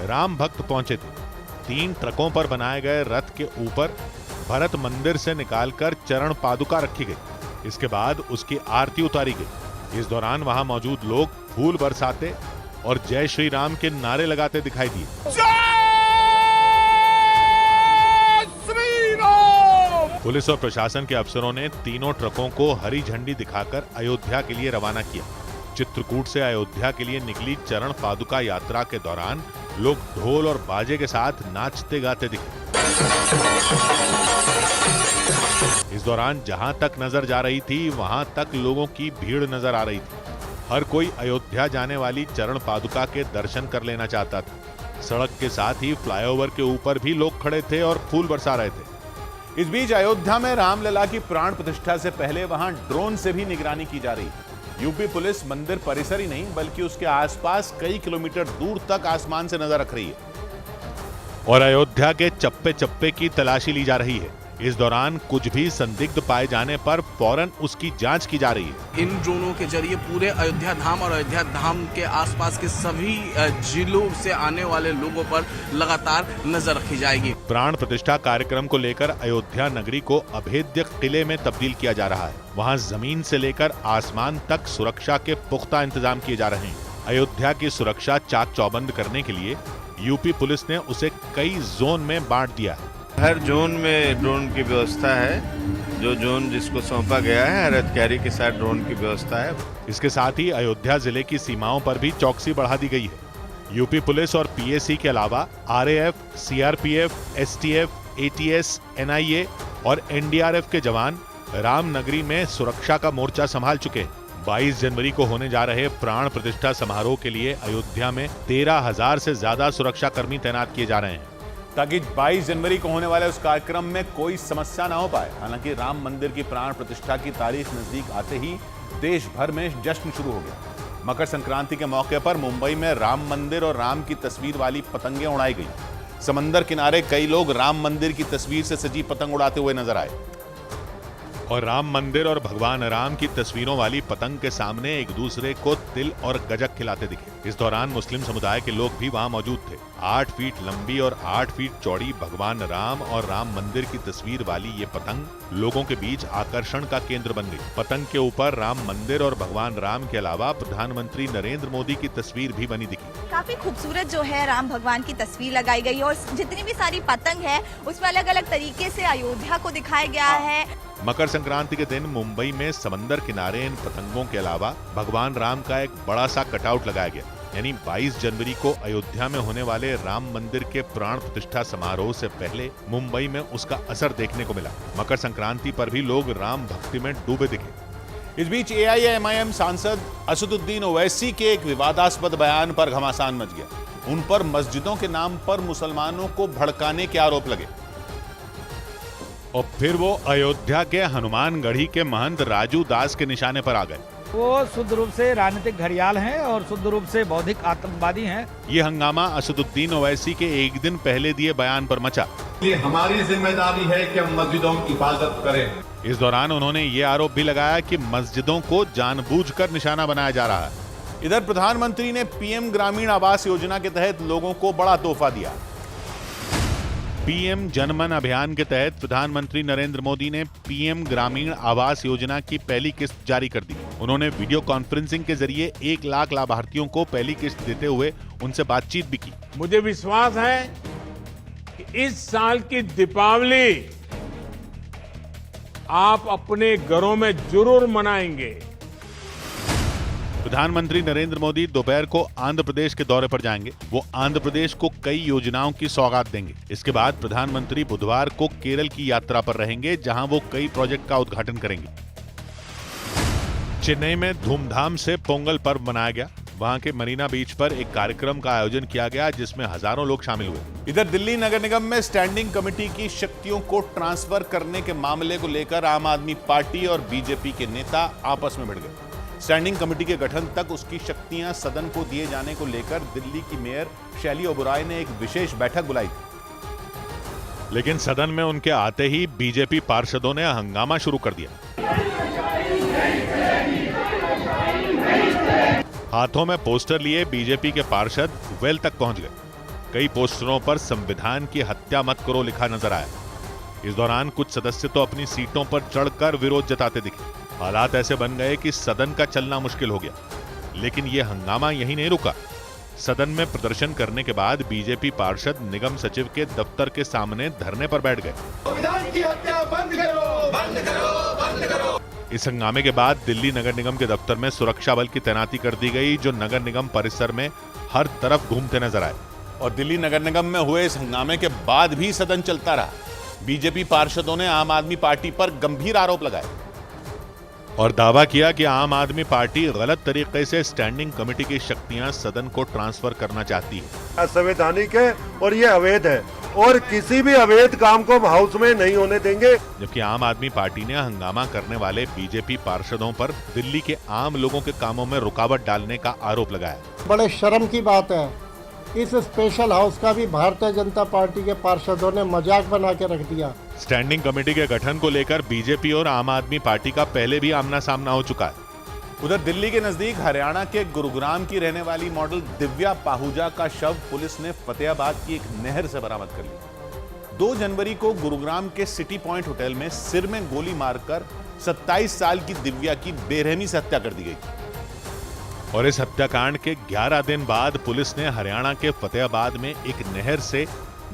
राम भक्त पहुंचे थे। 3 ट्रकों पर बनाए गए रथ के ऊपर भरत मंदिर से निकालकर चरण पादुका रखी गई। इसके बाद उसकी आरती उतारी गई। इस दौरान वहां मौजूद लोग फूल बरसाते और जय श्री राम के नारे लगाते दिखाई दिए। पुलिस और प्रशासन के अफसरों ने तीनों ट्रकों को हरी झंडी दिखाकर अयोध्या के लिए रवाना किया। चित्रकूट से अयोध्या के लिए निकली चरण पादुका यात्रा के दौरान लोग ढोल और बाजे के साथ नाचते गाते दिखे। इस दौरान जहां तक नजर जा रही थी वहां तक लोगों की भीड़ नजर आ रही थी। हर कोई अयोध्या जाने वाली चरण पादुका के दर्शन कर लेना चाहता था। सड़क के साथ ही फ्लाईओवर के ऊपर भी लोग खड़े थे और फूल बरसा रहे थे। इस बीच अयोध्या में रामलला की प्राण प्रतिष्ठा से पहले वहां ड्रोन से भी निगरानी की जा रही है। यूपी पुलिस मंदिर परिसर ही नहीं बल्कि उसके आसपास कई किलोमीटर दूर तक आसमान से नजर रख रही है और अयोध्या के चप्पे चप्पे की तलाशी ली जा रही है। इस दौरान कुछ भी संदिग्ध पाए जाने पर फौरन उसकी जांच की जा रही है। इन ड्रोनों के जरिए पूरे अयोध्या धाम और अयोध्या धाम के आसपास के सभी जिलों से आने वाले लोगों पर लगातार नजर रखी जाएगी। प्राण प्रतिष्ठा कार्यक्रम को लेकर अयोध्या नगरी को अभेद्य किले में तब्दील किया जा रहा है। वहां जमीन से लेकर आसमान तक सुरक्षा के पुख्ता इंतजाम किए जा रहे हैं। अयोध्या की सुरक्षा चाक चौबंद करने के लिए यूपी पुलिस ने उसे कई जोन में बांट दिया है। हर जोन में ड्रोन की व्यवस्था है। जो जोन जिसको सौंपा गया है हर अधिकारी के साथ ड्रोन की व्यवस्था है। इसके साथ ही अयोध्या जिले की सीमाओं पर भी चौकसी बढ़ा दी गई है। यूपी पुलिस और पीएसी के अलावा RAF, CRPF, STF, ATS, NIA और एनडीआरएफ के जवान रामनगरी में सुरक्षा का मोर्चा संभाल चुके हैं। 22 जनवरी को होने जा रहे प्राण प्रतिष्ठा समारोह के लिए अयोध्या में 13,000 से ज्यादा सुरक्षा कर्मी तैनात किए जा रहे हैं, ताकि 22 जनवरी को होने वाले उस कार्यक्रम में कोई समस्या ना हो पाए। हालांकि राम मंदिर की प्राण प्रतिष्ठा की तारीख नजदीक आते ही देश भर में जश्न शुरू हो गया। मकर संक्रांति के मौके पर मुंबई में राम मंदिर और राम की तस्वीर वाली पतंगें उड़ाई गई। समंदर किनारे कई लोग राम मंदिर की तस्वीर से सजी पतंग उड़ाते हुए नजर आए और राम मंदिर और भगवान राम की तस्वीरों वाली पतंग के सामने एक दूसरे को तिल और गजक खिलाते दिखे। इस दौरान मुस्लिम समुदाय के लोग भी वहां मौजूद थे। 8 फीट लंबी और 8 फीट चौड़ी भगवान राम और राम मंदिर की तस्वीर वाली ये पतंग लोगों के बीच आकर्षण का केंद्र बन गई। पतंग के ऊपर राम मंदिर और भगवान राम के अलावा प्रधानमंत्री नरेंद्र मोदी की तस्वीर भी बनी दिखी। काफी खूबसूरत जो है राम भगवान की तस्वीर लगाई गई और जितनी भी सारी पतंग है उसमें अलग अलग तरीके से अयोध्या को दिखाया गया है। मकर संक्रांति के दिन मुंबई में समंदर किनारे इन पतंगों के अलावा भगवान राम का एक बड़ा सा कटआउट लगाया गया। यानी 22 जनवरी को अयोध्या में होने वाले राम मंदिर के प्राण प्रतिष्ठा समारोह से पहले मुंबई में उसका असर देखने को मिला। मकर संक्रांति पर भी लोग राम भक्ति में डूबे दिखे। इस बीच एआईएमआईएम सांसद असदुद्दीन ओवैसी के एक विवादास्पद बयान पर घमासान मच गया। उन पर मस्जिदों के नाम पर मुसलमानों को भड़काने के आरोप लगे और फिर वो अयोध्या के हनुमानगढ़ी के महंत राजू दास के निशाने पर आ गए। वो शुद्ध रूप से राजनीतिक घड़ियाल हैं और शुद्ध रूप से बौद्धिक आतंकवादी हैं। ये हंगामा असदुद्दीन ओवैसी के एक दिन पहले दिए बयान पर मचा। ये हमारी जिम्मेदारी है कि हम मस्जिदों की हिफाजत करें। इस दौरान उन्होंने ये आरोप भी लगाया कि मस्जिदों को जानबूझकर निशाना बनाया जा रहा है। इधर प्रधानमंत्री ने पीएम ग्रामीण आवास योजना के तहत लोगों को बड़ा तोहफा दिया। पीएम जनमन अभियान के तहत प्रधानमंत्री नरेंद्र मोदी ने पीएम ग्रामीण आवास योजना की पहली किस्त जारी कर दी। उन्होंने वीडियो कॉन्फ्रेंसिंग के जरिए 1 लाख लाभार्थियों को पहली किस्त देते हुए उनसे बातचीत भी की। मुझे विश्वास है कि इस साल की दीपावली आप अपने घरों में जरूर मनाएंगे। प्रधानमंत्री नरेंद्र मोदी दोपहर को आंध्र प्रदेश के दौरे पर जाएंगे। वो आंध्र प्रदेश को कई योजनाओं की सौगात देंगे। इसके बाद प्रधानमंत्री बुधवार को केरल की यात्रा पर रहेंगे, जहां वो कई प्रोजेक्ट का उद्घाटन करेंगे। चेन्नई में धूमधाम से पोंगल पर्व मनाया गया। वहां के मरीना बीच पर एक कार्यक्रम का आयोजन किया गया जिसमें हजारों लोग शामिल हुए। इधर दिल्ली नगर निगम में स्टैंडिंग कमेटी की शक्तियों को ट्रांसफर करने के मामले को लेकर आम आदमी पार्टी और बीजेपी के नेता आपस में भिड़ गए। स्टैंडिंग कमेटी के गठन तक उसकी शक्तियां सदन को दिए जाने को लेकर दिल्ली की मेयर शैली ओबराय ने एक विशेष बैठक बुलाई थी, लेकिन सदन में उनके आते ही बीजेपी पार्षदों ने हंगामा शुरू कर दिया। हाथों में पोस्टर लिए बीजेपी के पार्षद वेल तक पहुंच गए। कई पोस्टरों पर संविधान की हत्या मत करो लिखा नजर आया। इस दौरान कुछ सदस्य तो अपनी सीटों पर चढ़कर विरोध जताते दिखे। हालात ऐसे बन गए कि सदन का चलना मुश्किल हो गया। लेकिन यह हंगामा यहीं नहीं रुका। सदन में प्रदर्शन करने के बाद बीजेपी पार्षद निगम सचिव के दफ्तर के सामने धरने पर बैठ गए। संविधान की हत्या बंद करो, बंद करो, बंद करो। इस हंगामे के बाद दिल्ली नगर निगम के दफ्तर में सुरक्षा बल की तैनाती कर दी गई, जो नगर निगम परिसर में हर तरफ घूमते नजर आए। और दिल्ली नगर निगम में हुए इस हंगामे के बाद भी सदन चलता रहा। बीजेपी पार्षदों ने आम आदमी पार्टी पर गंभीर आरोप लगाए और दावा किया कि आम आदमी पार्टी गलत तरीके से स्टैंडिंग कमेटी की शक्तियां सदन को ट्रांसफर करना चाहती है। असंवैधानिक है और ये अवैध है और किसी भी अवैध काम को हाउस में नहीं होने देंगे। जबकि आम आदमी पार्टी ने हंगामा करने वाले बीजेपी पार्षदों पर दिल्ली के आम लोगों के कामों में रुकावट डालने का आरोप लगाया। बड़े शर्म की बात है इस स्पेशल हाउस का भी भारतीय जनता पार्टी के पार्षदों ने मजाक बना के रख दिया। स्टैंडिंग कमेटी के गठन को लेकर बीजेपी और आम आदमी पार्टी का पहले भी आमना सामना हो चुका है। उधर दिल्ली के नजदीक हरियाणा के गुरुग्राम की रहने वाली मॉडल दिव्या पाहुजा का शव पुलिस ने फतेहाबाद की एक नहर से बरामद कर लिया। 2 जनवरी को गुरुग्राम के सिटी पॉइंट होटल में सिर में गोली मारकर 27 साल की दिव्या की बेरहमी से हत्या कर दी गई। और इस हत्याकांड के 11 दिन बाद पुलिस ने हरियाणा के फतेहाबाद में एक नहर से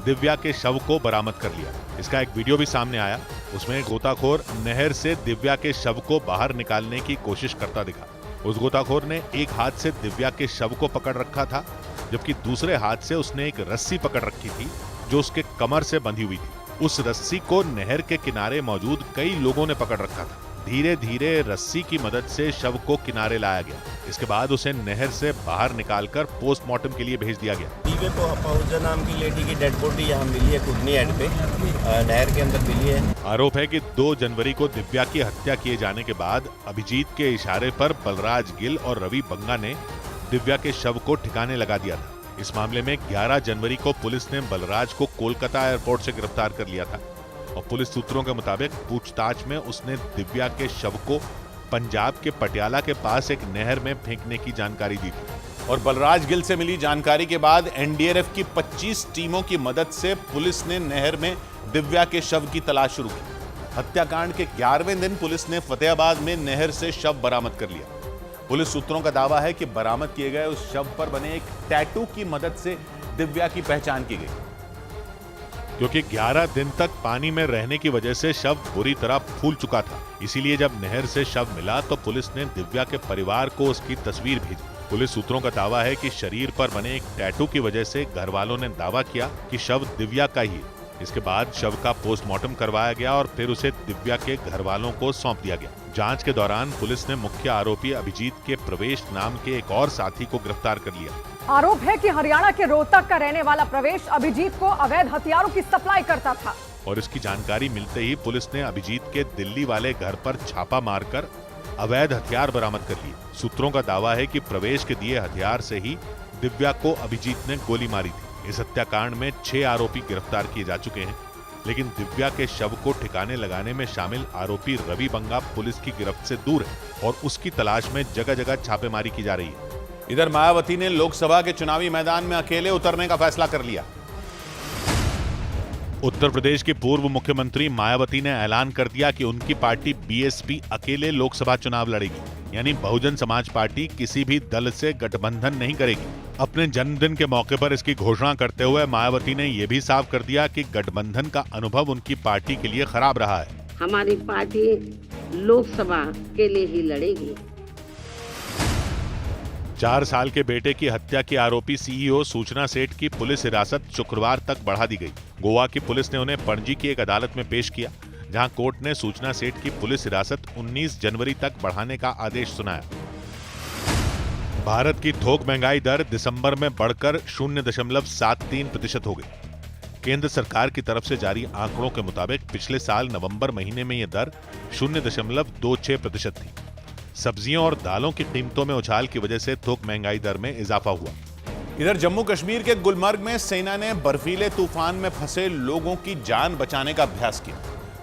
दिव्या के शव को बरामद कर लिया। इसका एक वीडियो भी सामने आया। उसमें गोताखोर नहर से दिव्या के शव को बाहर निकालने की कोशिश करता दिखा। उस गोताखोर ने एक हाथ से दिव्या के शव को पकड़ रखा था, जबकि दूसरे हाथ से उसने एक रस्सी पकड़ रखी थी जो उसके कमर से बंधी हुई थी। उस रस्सी को नहर के किनारे मौजूद कई लोगों ने पकड़ रखा था। धीरे धीरे रस्सी की मदद से शव को किनारे लाया गया। इसके बाद उसे नहर से बाहर निकालकर पोस्टमार्टम के लिए भेज दिया गया। दिव्या पाहुजा नाम की लेडी की डेड बॉडी यहाँ मिली है, कुडनी एंड पे नहर के अंदर मिली है। आरोप है कि 2 जनवरी को दिव्या की हत्या किए जाने के बाद अभिजीत के इशारे पर बलराज गिल और रवि बंगा ने दिव्या के शव को ठिकाने लगा दिया था। इस मामले में 11 जनवरी को पुलिस ने बलराज को कोलकाता एयरपोर्ट से गिरफ्तार कर लिया था और पुलिस सूत्रों के मुताबिक पूछताछ में उसने दिव्या के शव को पंजाब के पटियाला के पास एक नहर में फेंकने की जानकारी दी थी। और बलराज गिल से मिली जानकारी के बाद एनडीआरएफ की 25 टीमों की मदद से पुलिस ने नहर में दिव्या के शव की तलाश शुरू की। हत्याकांड के 11वें दिन पुलिस ने फतेहाबाद में नहर से शव बरामद कर लिया। पुलिस सूत्रों का दावा है कि बरामद किए गए उस शव पर बने एक टैटू की मदद से दिव्या की पहचान की गई। क्योंकि 11 दिन तक पानी में रहने की वजह से शव बुरी तरह फूल चुका था, इसीलिए जब नहर से शव मिला तो पुलिस ने दिव्या के परिवार को उसकी तस्वीर भेजी। पुलिस सूत्रों का दावा है कि शरीर पर बने एक टैटू की वजह से घर वालों ने दावा किया कि शव दिव्या का ही है। इसके बाद शव का पोस्टमार्टम करवाया गया और फिर उसे दिव्या के घर वालों को सौंप दिया गया। जांच के दौरान पुलिस ने मुख्य आरोपी अभिजीत के प्रवेश नाम के एक और साथी को गिरफ्तार कर लिया। आरोप है कि हरियाणा के रोहतक का रहने वाला प्रवेश अभिजीत को अवैध हथियारों की सप्लाई करता था और इसकी जानकारी मिलते ही पुलिस ने अभिजीत के दिल्ली वाले घर पर छापा मारकर अवैध हथियार बरामद कर लिए। सूत्रों का दावा है कि प्रवेश के दिए हथियार से ही दिव्या को अभिजीत ने गोली मारी थी। इस हत्याकांड में 6 आरोपी गिरफ्तार किए जा चुके हैं, लेकिन दिव्या के शव को ठिकाने लगाने में शामिल आरोपी रवि बंगा पुलिस की गिरफ्त से दूर है और उसकी तलाश में जगह जगह छापेमारी की जा रही है। इधर मायावती ने लोकसभा के चुनावी मैदान में अकेले उतरने का फैसला कर लिया। उत्तर प्रदेश की पूर्व मुख्यमंत्री मायावती ने ऐलान कर दिया कि उनकी पार्टी बीएसपी अकेले लोकसभा चुनाव लड़ेगी, यानी बहुजन समाज पार्टी किसी भी दल से गठबंधन नहीं करेगी। अपने जन्मदिन के मौके पर इसकी घोषणा करते हुए मायावती ने यह भी साफ कर दिया कि गठबंधन का अनुभव उनकी पार्टी के लिए खराब रहा है। हमारी पार्टी लोकसभा के लिए ही लड़ेगी। 4 साल के बेटे की हत्या के आरोपी सीईओ सूचना सेठ की पुलिस हिरासत शुक्रवार तक बढ़ा दी गई। गोवा की पुलिस ने उन्हें पणजी की एक अदालत में पेश किया, जहां कोर्ट ने सूचना सेठ की पुलिस हिरासत 19 जनवरी तक बढ़ाने का आदेश सुनाया। भारत की थोक महंगाई दर दिसंबर में बढ़कर 0.73% हो गई। केंद्र सरकार की तरफ से जारी आंकड़ों के मुताबिक पिछले साल नवंबर महीने में यह दर 0.26% थी। सब्जियों और दालों की कीमतों में उछाल की वजह से थोक महंगाई दर में इजाफा हुआ। इधर जम्मू कश्मीर के गुलमर्ग में सेना ने बर्फीले तूफान में फंसे लोगों की जान बचाने का अभ्यास किया।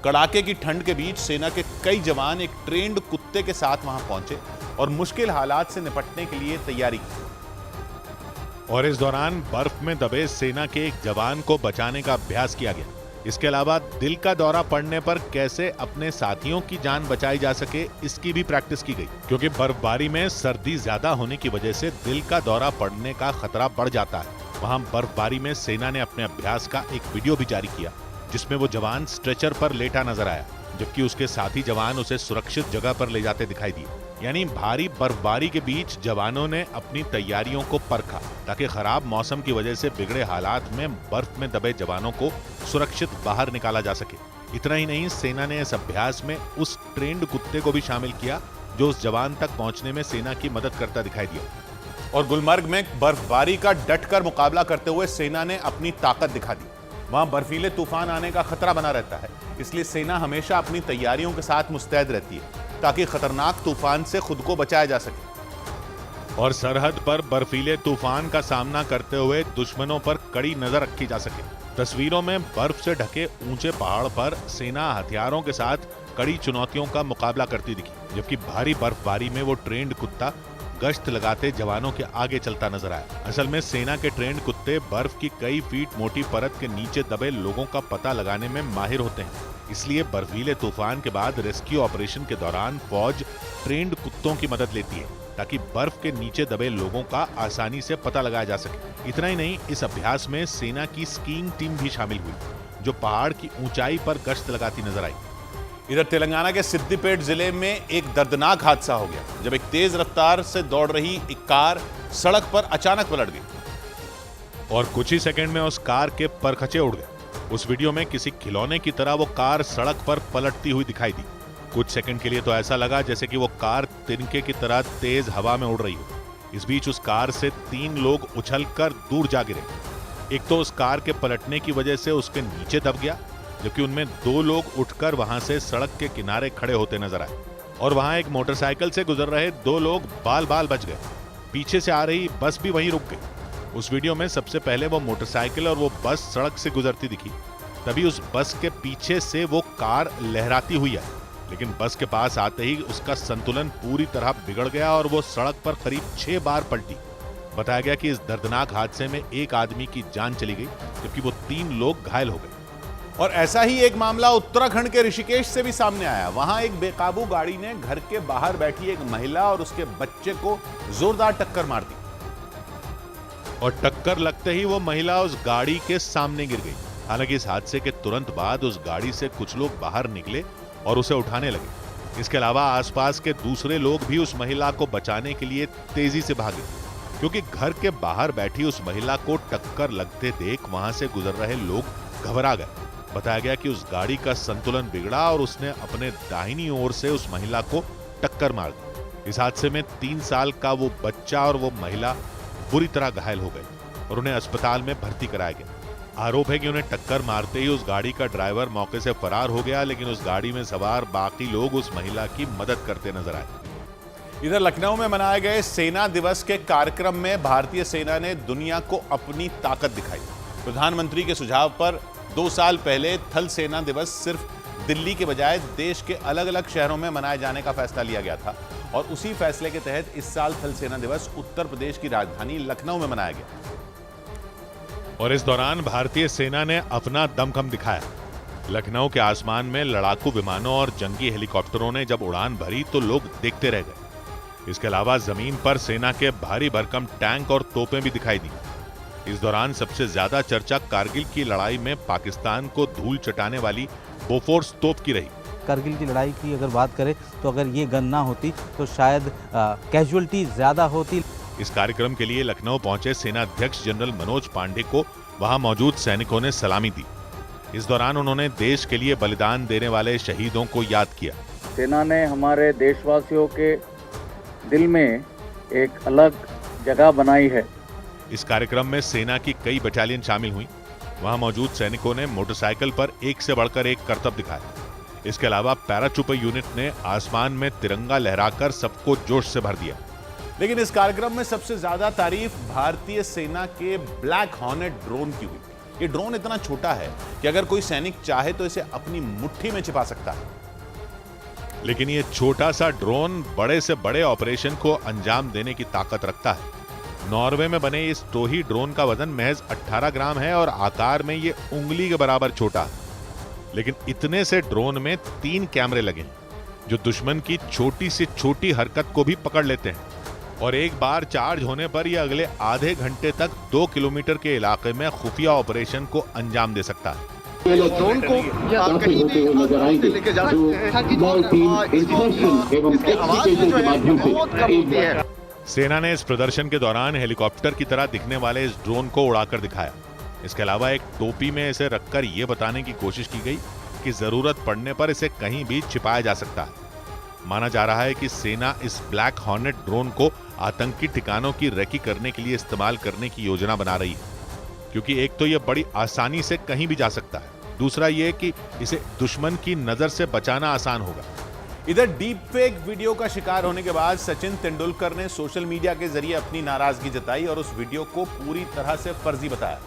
कड़ाके की ठंड के बीच सेना के कई जवान एक ट्रेंड कुत्ते के साथ वहां पहुंचे और मुश्किल हालात से निपटने के लिए तैयारी की। और इस दौरान बर्फ में दबे सेना के एक जवान को बचाने का अभ्यास किया गया। इसके अलावा दिल का दौरा पड़ने पर कैसे अपने साथियों की जान बचाई जा सके, इसकी भी प्रैक्टिस की गई, क्योंकि बर्फबारी में सर्दी ज्यादा होने की वजह से दिल का दौरा पड़ने का खतरा बढ़ जाता है। वहां बर्फबारी में सेना ने अपने अभ्यास का एक वीडियो भी जारी किया, जिसमें वो जवान स्ट्रेचर पर लेटा नजर आया, जबकि उसके साथी जवान उसे सुरक्षित जगह पर ले जाते दिखाई दिए। यानी भारी बर्फबारी के बीच जवानों ने अपनी तैयारियों को परखा, ताकि खराब मौसम की वजह से बिगड़े हालात में बर्फ में दबे जवानों को सुरक्षित बाहर निकाला जा सके। इतना ही नहीं, सेना ने इस अभ्यास में उस ट्रेंड कुत्ते को भी शामिल किया जो उस जवान तक पहुंचने में सेना की मदद करता दिखाई दिया। और गुलमर्ग में बर्फबारी का डटकर मुकाबला करते हुए सेना ने अपनी ताकत दिखा दी। वहां बर्फीले तूफान आने का खतरा बना रहता है, इसलिए सेना हमेशा अपनी तैयारियों के साथ मुस्तैद रहती है, ताकि खतरनाक तूफान से खुद को बचाया जा सके। और सरहद पर बर्फीले तूफान का सामना करते हुए दुश्मनों पर कड़ी नजर रखी जा सके। तस्वीरों में बर्फ से ढके ऊंचे पहाड़ पर सेना हथियारों के साथ कड़ी चुनौतियों का मुकाबला करती दिखी, जबकि भारी बर्फबारी में वो ट्रेंड कुत्ता गश्त लगाते जवानों के आगे चलता नजर आया। असल में सेना के ट्रेंड कुत्ते बर्फ की कई फीट मोटी परत के नीचे दबे लोगों का पता लगाने में माहिर होते हैं। इसलिए बर्फीले तूफान के बाद रेस्क्यू ऑपरेशन के दौरान फौज ट्रेंड कुत्तों की मदद लेती है ताकि बर्फ के नीचे दबे लोगों का आसानी से पता लगाया जा सके। इतना ही नहीं, इस अभ्यास में सेना की स्कीइंग टीम भी शामिल हुई, जो पहाड़ की ऊंचाई पर गश्त लगाती नजर आई। इधर तेलंगाना के सिद्दीपेट जिले में एक दर्दनाक हादसा हो गया, जब एक तेज रफ्तार से दौड़ रही एक कार सड़क पर अचानक पलट गई और कुछ ही सेकंड में उस कार के परखचे उड़ गए। उस वीडियो में किसी खिलौने की तरह वो कार सड़क पर पलटती हुई दिखाई दी। कुछ सेकंड के लिए तो ऐसा लगा जैसे कि वो कार तिनके की तरह तेज हवा में उड़ रही हो। इस बीच उस कार से 3 लोग उछलकर दूर जा गिरे। एक तो उस कार के पलटने की वजह से उसके नीचे दब गया, जबकि उनमें 2 लोग उठकर वहां से सड़क के किनारे खड़े होते नजर आए। और वहां एक मोटरसाइकिल से गुजर रहे 2 लोग बाल बाल बच गए। पीछे से आ रही बस भी वहीं रुक गई। उस वीडियो में सबसे पहले वो मोटरसाइकिल और वो बस सड़क से गुजरती दिखी। तभी उस बस के पीछे से वो कार लहराती हुई आई, लेकिन बस के पास आते ही उसका संतुलन पूरी तरह बिगड़ गया और वो सड़क पर करीब 6 बार पलटी। बताया गया कि इस दर्दनाक हादसे में एक आदमी की जान चली गई, जबकि वो 3 लोग घायल हो गए। और ऐसा ही एक मामला उत्तराखंड के ऋषिकेश से भी सामने आया। वहां एक बेकाबू गाड़ी ने घर के बाहर बैठी एक महिला और उसके बच्चे को जोरदार टक्कर मार दी और टक्कर लगते ही वो महिला उस गाड़ी के सामने गिर गई। हालांकि इस हादसे के तुरंत बाद उस गाड़ी से कुछ लोग बाहर निकले और उसे उठाने लगे। इसके अलावा आसपास के दूसरे लोग भी उस महिला को बचाने के लिए तेजी से भागे, क्योंकि घर के बाहर बैठी उस महिला को टक्कर लगते देख वहां से गुजर रहे लोग घबरा गए। बताया गया कि उस गाड़ी का संतुलन बिगड़ा और उसने अपने दाहिनी ओर से उस महिला को टक्कर मार दी। इस हादसे में 3 साल का वो बच्चा और वो महिला बुरी तरह घायल हो गए और उन्हें अस्पताल में भर्ती कराया गया। आरोप है कि उन्हें टक्कर मारते ही उस गाड़ी का ड्राइवर मौके से फरार हो गया, लेकिन उस गाड़ी में सवार बाकी लोग उस महिला की मदद करते नजर आए। इधर लखनऊ में मनाए गए सेना दिवस के कार्यक्रम में भारतीय सेना ने दुनिया को अपनी ताकत दिखाई। प्रधानमंत्री के सुझाव पर 2 साल पहले थल सेना दिवस सिर्फ दिल्ली के बजाय देश के अलग अलग शहरों में मनाए जाने का फैसला लिया गया था और उसी फैसले के तहत इस साल थल सेना दिवस उत्तर प्रदेश की राजधानी लखनऊ में मनाया गया। और इस दौरान भारतीय सेना ने अपना दमखम दिखाया। लखनऊ के आसमान में लड़ाकू विमानों और जंगी हेलीकॉप्टरों ने जब उड़ान भरी तो लोग देखते रह गए। इसके अलावा जमीन पर सेना के भारी भरकम टैंक और तोपें भी दिखाई दी। इस दौरान सबसे ज्यादा चर्चा कारगिल की लड़ाई में पाकिस्तान को धूल चटाने वाली बोफोर्स तोप की रही। कारगिल की लड़ाई की अगर बात करें तो अगर ये गन ना होती तो शायद कैजुअलिटी ज्यादा होती। इस कार्यक्रम के लिए लखनऊ पहुंचे सेना अध्यक्ष जनरल मनोज पांडे को वहां मौजूद सैनिकों ने सलामी दी। इस दौरान उन्होंने देश के लिए बलिदान देने वाले शहीदों को याद किया। सेना ने हमारे देशवासियों के दिल में एक अलग जगह बनाई है। इस कार्यक्रम में सेना की कई बटालियन शामिल हुई। वहां मौजूद सैनिकों ने मोटरसाइकिल पर एक से बढ़कर एक करतब दिखाया। इसके अलावा पैराट्रूपर यूनिट ने आसमान में तिरंगा लहराकर सबको जोश से भर दिया। लेकिन इस कार्यक्रम में सबसे ज्यादा तारीफ भारतीय सेना के ब्लैक हॉर्नेट ड्रोन की हुई। ये ड्रोन इतना छोटा है कि अगर कोई सैनिक चाहे तो इसे अपनी मुट्ठी में छिपा सकता है। लेकिन ये छोटा सा ड्रोन बड़े से बड़े ऑपरेशन को अंजाम देने की ताकत रखता है। नॉर्वे में बने इस टोही ड्रोन का वजन महज 18 ग्राम है और आकार में ये उंगली के बराबर छोटा है। लेकिन इतने से ड्रोन में 3 कैमरे लगे हैं, जो दुश्मन की छोटी से छोटी हरकत को भी पकड़ लेते हैं और एक बार चार्ज होने पर यह अगले आधे घंटे तक 2 किलोमीटर के इलाके में खुफिया ऑपरेशन को अंजाम दे सकता है। ड्रोन को आप कहीं भी लेके जा सकते हैं। इसकी आवाज जो है बहुत कम होती है। सेना ने इस प्रदर्शन के दौरान हेलीकॉप्टर की तरह दिखने वाले इस ड्रोन को उड़ाकर दिखाया। इसके अलावा एक टोपी में इसे रखकर यह बताने की कोशिश की गई कि जरूरत पड़ने पर इसे कहीं भी छिपाया जा सकता है। माना जा रहा है कि सेना इस ब्लैक हॉर्नेट ड्रोन को आतंकी ठिकानों की रेकी करने के लिए इस्तेमाल करने की योजना बना रही है, क्योंकि एक तो यह बड़ी आसानी से कहीं भी जा सकता है, दूसरा यह कि इसे दुश्मन की नजर से बचाना आसान होगा। इधर डीप फेक वीडियो का शिकार होने के बाद सचिन तेंदुलकर ने सोशल मीडिया के जरिए अपनी नाराजगी जताई और उस वीडियो को पूरी तरह से फर्जी बताया।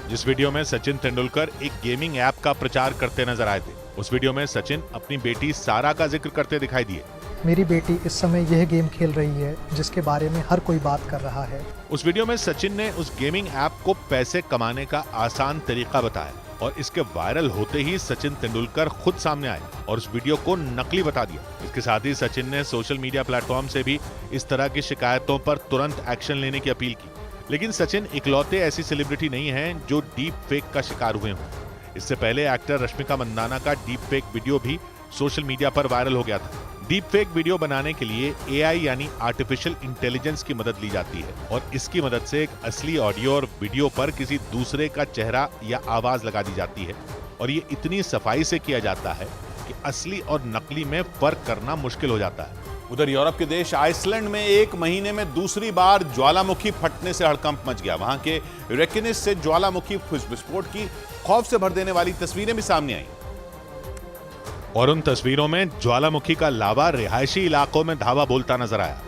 जिस वीडियो में सचिन तेंदुलकर एक गेमिंग ऐप का प्रचार करते नजर आए थे, उस वीडियो में सचिन अपनी बेटी सारा का जिक्र करते दिखाई दिए। मेरी बेटी इस समय यह गेम खेल रही है जिसके बारे में हर कोई बात कर रहा है। उस वीडियो में सचिन ने उस गेमिंग ऐप को पैसे कमाने का आसान तरीका बताया और इसके वायरल होते ही सचिन तेंदुलकर खुद सामने आए और उस वीडियो को नकली बता दिया। इसके साथ ही सचिन ने सोशल मीडिया प्लेटफॉर्म से भी इस तरह की शिकायतों पर तुरंत एक्शन लेने की अपील की। लेकिन सचिन इकलौते ऐसी सेलिब्रिटी नहीं हैं जो डीप फेक का शिकार हुए हों। इससे पहले एक्टर रश्मिका मंदाना का डीप फेक वीडियो भी सोशल मीडिया पर वायरल हो गया था। डीप फेक वीडियो बनाने के लिए AI यानी आर्टिफिशियल इंटेलिजेंस की मदद ली जाती है और इसकी मदद से एक असली ऑडियो और वीडियो पर किसी दूसरे का चेहरा या आवाज लगा दी जाती है और ये इतनी सफाई से किया जाता है कि असली और नकली में फर्क करना मुश्किल हो जाता है। उधर यूरोप के देश आइसलैंड में एक महीने में दूसरी बार ज्वालामुखी फटने से हड़कंप मच गया। वहां के रेकिनिस से ज्वालामुखी विस्फोट की खौफ से भर देने वाली तस्वीरें भी सामने आई और उन तस्वीरों में ज्वालामुखी का लावा रिहायशी इलाकों में धावा बोलता नजर आया।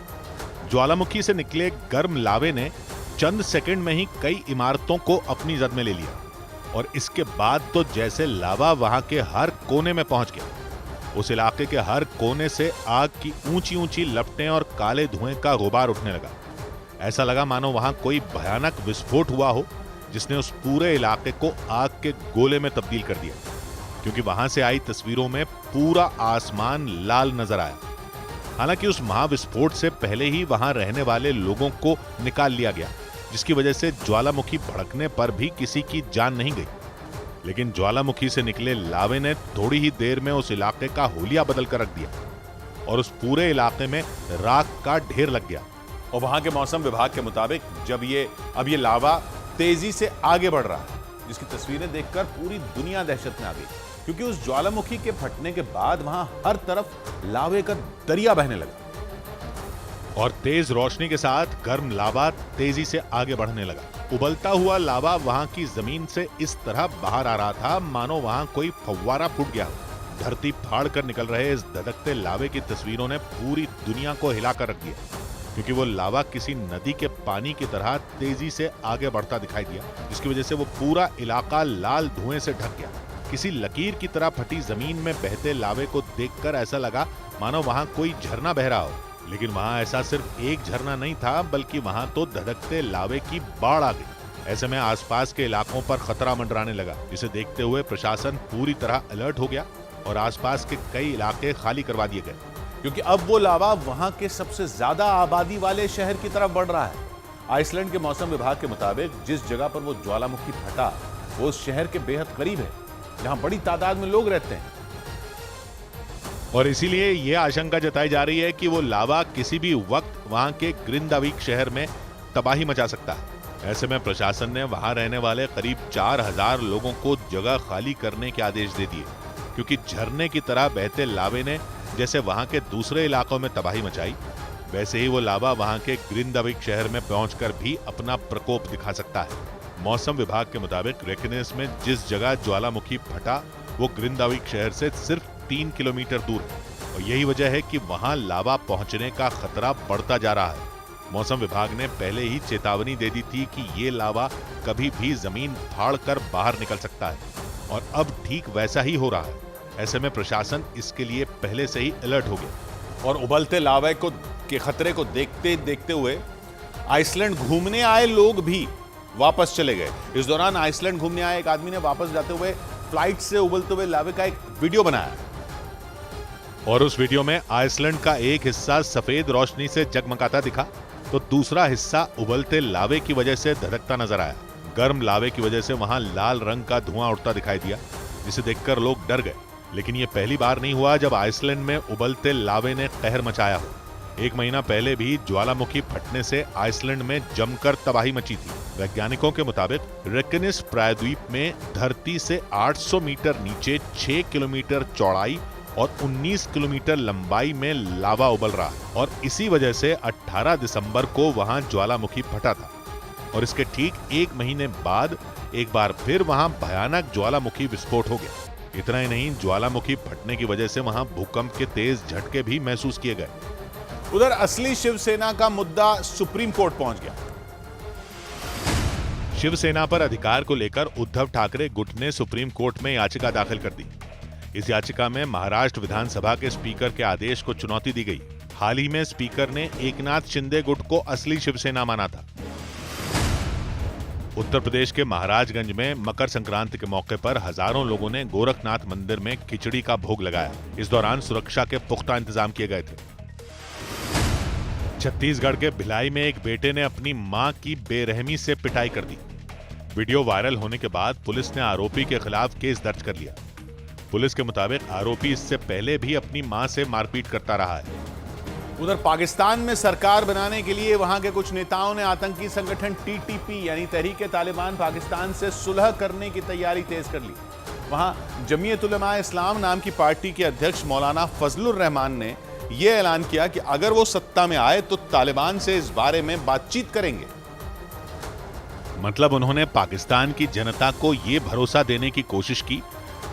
ज्वालामुखी से निकले गर्म लावे ने चंद सेकंड में ही कई इमारतों को अपनी जद में ले लिया और इसके बाद तो जैसे लावा वहां के हर कोने में पहुंच गया। उस इलाके के हर कोने से आग की ऊंची ऊंची लपटें और काले धुएं का गुबार उठने लगा। ऐसा लगा मानो वहां कोई भयानक विस्फोट हुआ हो जिसने उस पूरे इलाके को आग के गोले में तब्दील कर दिया, क्योंकि वहां से आई तस्वीरों में पूरा आसमान लाल नजर आया। हालांकि उस महाविस्फोट से पहले ही वहां रहने वाले लोगों को निकाल लिया गया, जिसकी वजह से ज्वालामुखी भड़कने पर भी किसी की जान नहीं गई। लेकिन ज्वालामुखी से निकले लावे ने थोड़ी ही देर में उस इलाके का हुलिया बदल कर रख दिया और उस पूरे इलाके में राख का ढेर लग गया। और वहां के मौसम विभाग के मुताबिक अब ये लावा तेजी से आगे बढ़ रहा है, जिसकी तस्वीरें देखकर पूरी दुनिया दहशत में आ गई, क्योंकि उस ज्वालामुखी के फटने के बाद वहां हर तरफ लावे का दरिया बहने लगा और तेज रोशनी के साथ गर्म लावा तेजी से आगे बढ़ने लगा। उबलता हुआ लावा वहां की जमीन से इस तरह बाहर आ रहा था मानो वहां कोई फव्वारा फूट गया हो। धरती फाड़ कर निकल रहे इस धधकते लावे की तस्वीरों ने पूरी दुनिया को हिलाकर रख दिया, क्योंकि वो लावा किसी नदी के पानी की तरह तेजी से आगे बढ़ता दिखाई दिया, जिसकी वजह से वो पूरा इलाका लाल धुएं से ढक गया। किसी लकीर की तरह फटी जमीन में बहते लावे को देखकर ऐसा लगा मानो वहां कोई झरना बह रहा हो, लेकिन वहां ऐसा सिर्फ एक झरना नहीं था, बल्कि वहां तो धधकते लावे की बाढ़ आ गई। ऐसे में आसपास के इलाकों पर खतरा मंडराने लगा, जिसे देखते हुए प्रशासन पूरी तरह अलर्ट हो गया और आसपास के कई इलाके खाली करवा दिए गए, क्योंकि अब वो लावा वहां के सबसे ज्यादा आबादी वाले शहर की तरफ बढ़ रहा है। आइसलैंड के मौसम विभाग के मुताबिक जिस जगह पर वो ज्वालामुखी फटा वो उस शहर के बेहद करीब है, जहां बड़ी तादाद में लोग रहते हैं। और इसीलिए यह आशंका जताई जा रही है कि वो लावा किसी भी वक्त वहां के ग्रिंदाविक शहर में तबाही मचा सकता है। ऐसे में प्रशासन ने वहां रहने वाले करीब 4000 लोगों को जगह खाली करने के आदेश दे दिए, क्योंकि झरने की तरह बहते लावे ने जैसे वहां के दूसरे इलाकों में तबाही मचाई, वैसे ही वो लावा वहां के ग्रिंदाविक शहर में पहुंचकर भी अपना प्रकोप दिखा सकता है। मौसम विभाग के मुताबिक रेकिनिस में जिस जगह ज्वालामुखी फटा वो ग्रिंदाविक शहर से सिर्फ 3 किलोमीटर दूर है और यही वजह है कि वहां लावा पहुंचने का खतरा बढ़ता जा रहा है। मौसम विभाग ने पहले ही चेतावनी दे दी थी कि ये लावा कभी भी जमीन फाड़ कर बाहर निकल सकता है और अब ठीक वैसा ही हो रहा है। ऐसे में प्रशासन इसके लिए पहले से ही अलर्ट हो गया और उबलते लावे के खतरे को देखते देखते हुए आइसलैंड घूमने आए लोग भी वापस चले गए। इस दौरान आइसलैंड घूमने आए एक आदमी ने वापस जाते हुए फ्लाइट से उबलते हुए लावे का एक वीडियो बनाया और उस वीडियो में आइसलैंड का एक हिस्सा सफेद रोशनी से जगमगाता दिखा तो दूसरा हिस्सा उबलते लावे की वजह से धधकता नजर आया। गर्म लावे की वजह से वहां लाल रंग का धुआं उठता दिखाई दिया, जिसे देखकर लोग डर गए। लेकिन यह पहली बार नहीं हुआ जब आइसलैंड में उबलते लावे ने कहर मचाया हो। 1 महीना पहले भी ज्वालामुखी फटने से आइसलैंड में जमकर तबाही मची थी। वैज्ञानिकों के मुताबिक रेकिनिस प्रायद्वीप में धरती से 800 मीटर नीचे 6 किलोमीटर चौड़ाई और 19 किलोमीटर लंबाई में लावा उबल रहा है और इसी वजह से 18 दिसंबर को वहां ज्वालामुखी फटा था और इसके ठीक 1 महीने बाद एक बार फिर वहां भयानक ज्वालामुखी विस्फोट हो गया। इतना ही नहीं, ज्वालामुखी फटने की वजह से वहां भूकंप के तेज झटके भी महसूस किए गए। उधर असली शिवसेना का मुद्दा सुप्रीम कोर्ट पहुंच गया। शिवसेना पर अधिकार को लेकर उद्धव ठाकरे गुट ने सुप्रीम कोर्ट में याचिका दाखिल कर दी। इस याचिका में महाराष्ट्र विधानसभा के स्पीकर के आदेश को चुनौती दी गई। हाल ही में स्पीकर ने एकनाथ शिंदे गुट को असली शिवसेना माना था। उत्तर प्रदेश के महाराजगंज में मकर संक्रांति के मौके पर हजारों लोगों ने गोरखनाथ मंदिर में खिचड़ी का भोग लगाया। इस दौरान सुरक्षा के पुख्ता इंतजाम किए गए थे। छत्तीसगढ़ के भिलाई में एक बेटे ने अपनी मां की बेरहमी से पिटाई कर दी। वीडियो वायरल होने के बाद पुलिस ने आरोपी के खिलाफ केस दर्ज कर लिया। पुलिस के मुताबिक आरोपी इससे पहले भी अपनी मां से मारपीट करता रहा है। उधर पाकिस्तान में सरकार बनाने के लिए वहां के कुछ नेताओं ने आतंकी संगठन टीटीपी यानी तहरीक-ए-तालिबान पाकिस्तान से सुलह करने की तैयारी तेज कर ली। वहां जमीयत-उलमा-ए-इस्लाम नाम की पार्टी के अध्यक्ष मौलाना फजलुर रहमान ने यह ऐलान किया कि अगर वो सत्ता में आए तो तालिबान से इस बारे में बातचीत करेंगे। मतलब उन्होंने पाकिस्तान की जनता को यह भरोसा देने की कोशिश की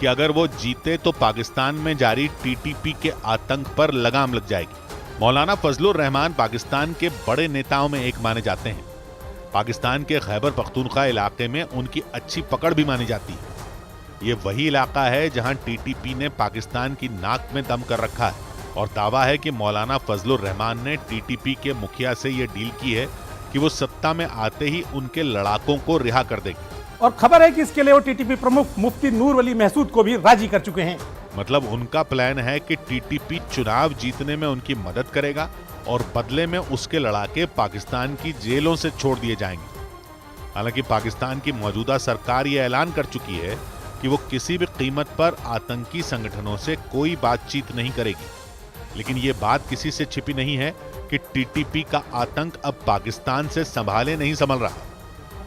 कि अगर वो जीते तो पाकिस्तान में जारी टीटीपी के आतंक पर लगाम लग जाएगी। मौलाना फजलुर रहमान पाकिस्तान के बड़े नेताओं में एक माने जाते हैं। पाकिस्तान के खैबर पख्तूनख्वा इलाके में उनकी अच्छी पकड़ भी मानी जाती है। ये वही इलाका है जहां टीटीपी ने पाकिस्तान की नाक में दम कर रखा है और दावा है कि मौलाना फजलुर रहमान ने टीटीपी के मुखिया से यह डील की है कि वो सत्ता में आते ही उनके लड़ाकों को रिहा कर देंगे। और खबर है कि इसके लिए वो टीटीपी प्रमुख मुफ्ती नूर वली महसूद को भी राजी कर चुके हैं। मतलब उनका प्लान है कि टीटीपी चुनाव जीतने में उनकी मदद करेगा और बदले में उसके लड़ाके पाकिस्तान की जेलों से छोड़ दिए जाएंगे। हालांकि पाकिस्तान की मौजूदा सरकार यह ऐलान कर चुकी है कि वो किसी भी कीमत पर आतंकी संगठनों से कोई बातचीत नहीं करेगी। लेकिन ये बात किसी से छिपी नहीं है कि टीटीपी का आतंक अब पाकिस्तान से संभाले नहीं संभल रहा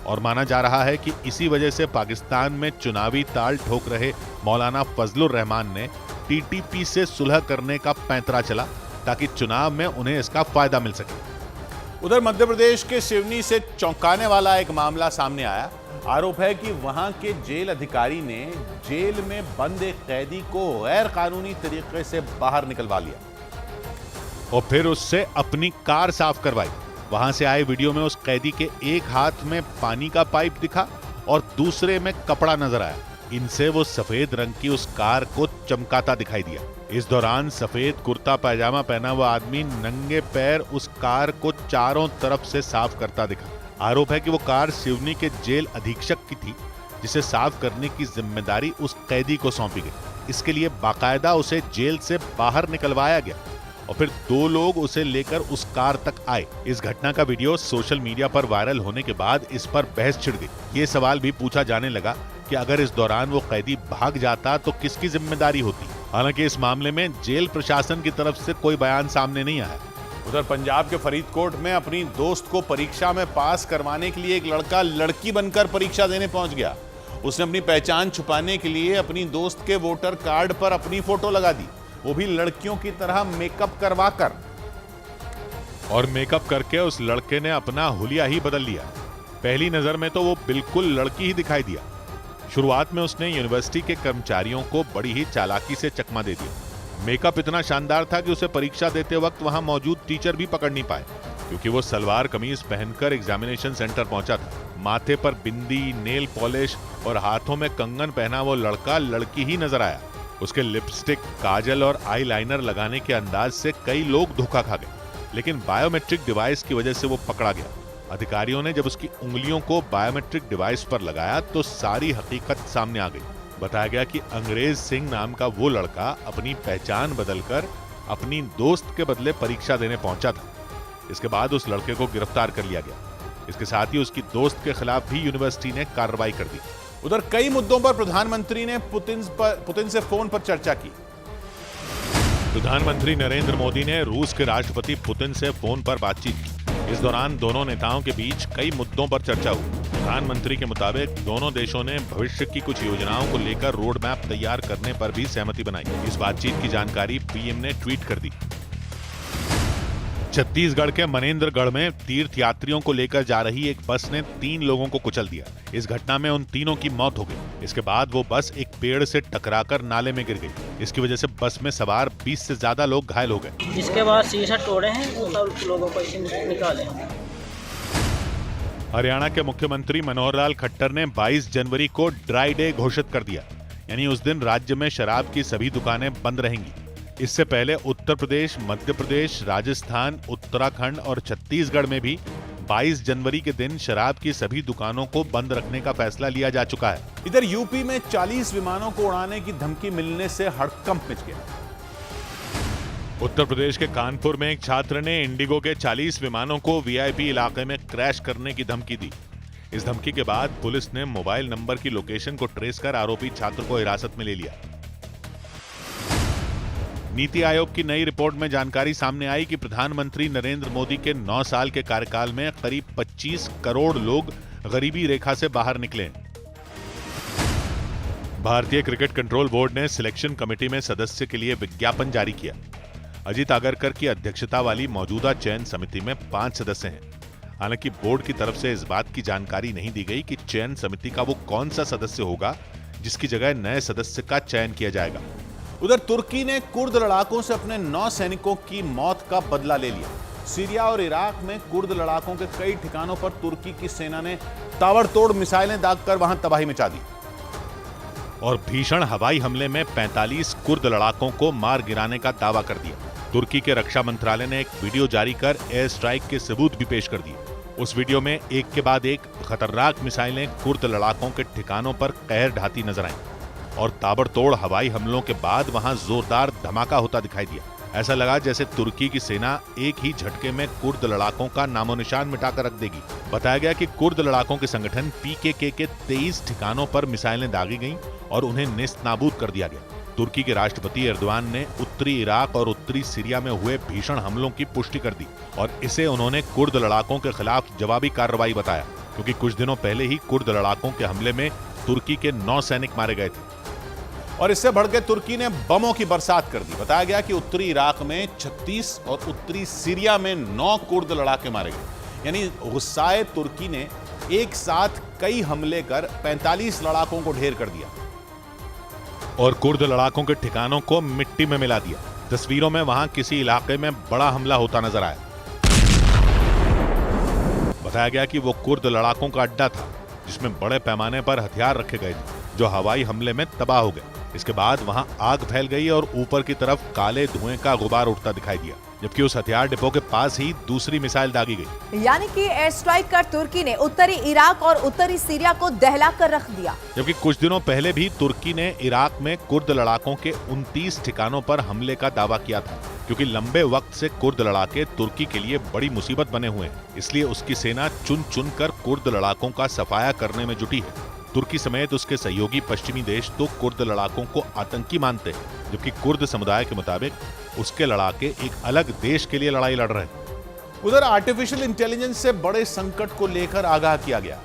और माना जा रहा है कि इसी वजह से पाकिस्तान में चुनावी ताल ठोक रहे मौलाना फजलुर रहमान ने टीटीपी से सुलह करने का पैंतरा चला ताकि चुनाव में उन्हें इसका फायदा मिल सके। उधर मध्य प्रदेश के सिवनी से चौंकाने वाला एक मामला सामने आया। आरोप है कि वहां के जेल अधिकारी ने जेल में बंद एक कैदी को गैर कानूनी तरीके से बाहर निकलवा लिया और फिर उससे अपनी कार साफ करवाई। वहां से आए वीडियो में उस कैदी के एक हाथ में पानी का पाइप दिखा और दूसरे में कपड़ा नजर आया। इनसे वो सफेद रंग की उस कार को चमकाता दिखाई दिया। इस दौरान सफेद कुर्ता पैजामा पहना हुआ आदमी नंगे पैर उस कार को चारों तरफ से साफ करता दिखा। आरोप है कि वो कार सिवनी के जेल अधीक्षक की थी, जिसे साफ करने की जिम्मेदारी उस कैदी को सौंपी गई। इसके लिए बाकायदा उसे जेल से बाहर निकलवाया गया और फिर दो लोग उसे लेकर उस कार तक आए। इस घटना का वीडियो सोशल मीडिया पर वायरल होने के बाद इस पर बहस छिड़ गई। ये सवाल भी पूछा जाने लगा कि अगर इस दौरान वो कैदी भाग जाता तो किसकी जिम्मेदारी होती। हालांकि इस मामले में जेल प्रशासन की तरफ से कोई बयान सामने नहीं आया। उधर पंजाब के फरीदकोट में अपनी दोस्त को परीक्षा में पास करवाने के लिए एक लड़का लड़की बनकर परीक्षा देने पहुंच गया। उसने अपनी पहचान छुपाने के लिए अपनी दोस्त के वोटर कार्ड पर अपनी फोटो लगा दी, वो भी लड़कियों की तरह मेकअप करवाकर। और मेकअप करके उस लड़के ने अपना हुलिया ही बदल लिया। पहली नजर में तो वो बिल्कुल लड़की ही दिखाई दिया। शुरुआत में उसने यूनिवर्सिटी के कर्मचारियों को बड़ी ही चालाकी से चकमा दे दिया। मेकअप इतना शानदार था कि उसे परीक्षा देते वक्त वहां मौजूद टीचर भी पकड़ नहीं पाए, क्योंकि वो सलवार कमीज पहनकर एग्जामिनेशन सेंटर पहुंचा था। माथे पर बिंदी, नेल पॉलिश और हाथों में कंगन पहना वो लड़का लड़की ही नजर आया। उसके लिपस्टिक, काजल और आईलाइनर लगाने के अंदाज से कई लोग धोखा खा गए, लेकिन बायोमेट्रिक डिवाइस की वजह से वो पकड़ा गया। अधिकारियों ने जब उसकी उंगलियों को बायोमेट्रिक डिवाइस पर लगाया तो सारी हकीकत सामने आ गई। बताया गया कि अंग्रेज सिंह नाम का वो लड़का अपनी पहचान बदलकर अपनी दोस्त के बदले परीक्षा देने पहुंचा था। इसके बाद उस लड़के को गिरफ्तार कर लिया गया। इसके साथ ही उसकी दोस्त के खिलाफ भी यूनिवर्सिटी ने कार्रवाई कर दी। उधर कई मुद्दों पर प्रधानमंत्री ने पुतिन से फोन पर चर्चा की। प्रधानमंत्री नरेंद्र मोदी ने रूस के राष्ट्रपति पुतिन से फोन पर बातचीत की। इस दौरान दोनों नेताओं के बीच कई मुद्दों पर चर्चा हुई। प्रधानमंत्री के मुताबिक दोनों देशों ने भविष्य की कुछ योजनाओं को लेकर रोड मैप तैयार करने पर भी सहमति बनाई। इस बातचीत की जानकारी पीएम ने ट्वीट कर दी। छत्तीसगढ़ के मनेंद्रगढ़ में तीर्थ यात्रियों को लेकर जा रही एक बस ने 3 लोगों को कुचल दिया। इस घटना में उन तीनों की मौत हो गई। इसके बाद वो बस एक पेड़ से टकराकर नाले में गिर गई। इसकी वजह से बस में सवार 20 से ज्यादा लोग घायल हो गए। इसके बाद शीशा तोड़े हैं, वो सब लोगों को इसे निकाले। हरियाणा के मुख्यमंत्री मनोहर लाल खट्टर ने 22 जनवरी को ड्राई डे घोषित कर दिया, यानी उस दिन राज्य में शराब की सभी दुकानें बंद रहेंगी। इससे पहले उत्तर प्रदेश, मध्य प्रदेश, राजस्थान, उत्तराखंड और छत्तीसगढ़ में भी 22 जनवरी के दिन शराब की सभी दुकानों को बंद रखने का फैसला लिया जा चुका है। इधर यूपी में 40 विमानों को उड़ाने की धमकी मिलने से हड़कंप मच गया। उत्तर प्रदेश के कानपुर में एक छात्र ने इंडिगो के 40 विमानों को वीआईपी इलाके में क्रैश करने की धमकी दी। इस धमकी के बाद पुलिस ने मोबाइल नंबर की लोकेशन को ट्रेस कर आरोपी छात्र को हिरासत में ले लिया। नीति आयोग की नई रिपोर्ट में जानकारी सामने आई कि प्रधानमंत्री नरेंद्र मोदी के 9 साल के कार्यकाल में करीब 25 करोड़ लोग गरीबी रेखा से बाहर निकले। भारतीय क्रिकेट कंट्रोल बोर्ड ने सिलेक्शन कमेटी में सदस्य के लिए विज्ञापन जारी किया। अजीत आगरकर की अध्यक्षता वाली मौजूदा चयन समिति में 5 सदस्य हैं। हालांकि बोर्ड की तरफ से इस बात की जानकारी नहीं दी गई कि चयन समिति का वो कौन सा सदस्य होगा जिसकी जगह नए सदस्य का चयन किया जाएगा। उधर तुर्की ने कुर्द लड़ाकों से अपने 9 सैनिकों की मौत का बदला ले लिया। सीरिया और इराक में कुर्द लड़ाकों के कई ठिकानों पर तुर्की की सेना ने ताबड़तोड़ मिसाइलें दागकर वहां तबाही मचा दी। और भीषण हवाई हमले में 45 कुर्द लड़ाकों को मार गिराने का दावा कर दिया। तुर्की के रक्षा मंत्रालय ने एक वीडियो जारी कर एयर स्ट्राइक के सबूत भी पेश कर दिए। उस वीडियो में एक के बाद एक खतरनाक मिसाइलें कुर्द लड़ाकों के ठिकानों पर कहर ढाती नजर आईं और ताबड़तोड़ हवाई हमलों के बाद वहां जोरदार धमाका होता दिखाई दिया। ऐसा लगा जैसे तुर्की की सेना एक ही झटके में कुर्द लड़ाकों का नामो निशान मिटाकर रख देगी। बताया गया कि कुर्द लड़ाकों के संगठन पीकेके के 23 ठिकानों पर मिसाइलें दागी गईं और उन्हें नेस्तनाबूद कर दिया गया। तुर्की के राष्ट्रपति एर्दोआन ने उत्तरी इराक और उत्तरी सीरिया में हुए भीषण हमलों की पुष्टि कर दी और इसे उन्होंने कुर्द लड़ाकों के खिलाफ जवाबी कार्रवाई बताया, क्योंकि कुछ दिनों पहले ही कुर्द लड़ाकों के हमले में तुर्की के 9 सैनिक मारे गए थे। और इससे बढ़ के तुर्की ने बमों की बरसात कर दी। बताया गया कि उत्तरी इराक में 36 और उत्तरी सीरिया में 9 कुर्द लड़ाके मारे गए। यानी गुस्साए तुर्की ने एक साथ कई हमले कर 45 लड़ाकों को ढेर कर दिया और कुर्द लड़ाकों के ठिकानों को मिट्टी में मिला दिया। तस्वीरों में वहां किसी इलाके में बड़ा हमला होता नजर आया। बताया गया कि वो कुर्द लड़ाकों का अड्डा था जिसमें बड़े पैमाने पर हथियार रखे गए थे जो हवाई हमले में तबाह हो गए। इसके बाद वहां आग फैल गई और ऊपर की तरफ काले धुएं का गुबार उठता दिखाई दिया, जबकि उस हथियार डिपो के पास ही दूसरी मिसाइल दागी गई। यानी कि एयर स्ट्राइक कर तुर्की ने उत्तरी इराक और उत्तरी सीरिया को दहला कर रख दिया। जबकि कुछ दिनों पहले भी तुर्की ने इराक में कुर्द लड़ाकों के 29 ठिकानों पर हमले का दावा किया था, क्योंकि लंबे वक्त से कुर्द लड़ाके तुर्की के लिए बड़ी मुसीबत बने हुए हैं। इसलिए उसकी सेना चुन चुन कर कुर्द लड़ाकों का सफाया करने में जुटी है। तुर्की समेत उसके सहयोगी पश्चिमी देश तो कुर्द लड़ाकों को आतंकी मानते हैं, जबकि कुर्द समुदाय के मुताबिक उसके लड़ाके एक अलग देश के लिए लड़ाई लड़ रहे हैं। उधर आर्टिफिशियल इंटेलिजेंस से बड़े संकट को लेकर आगाह किया गया।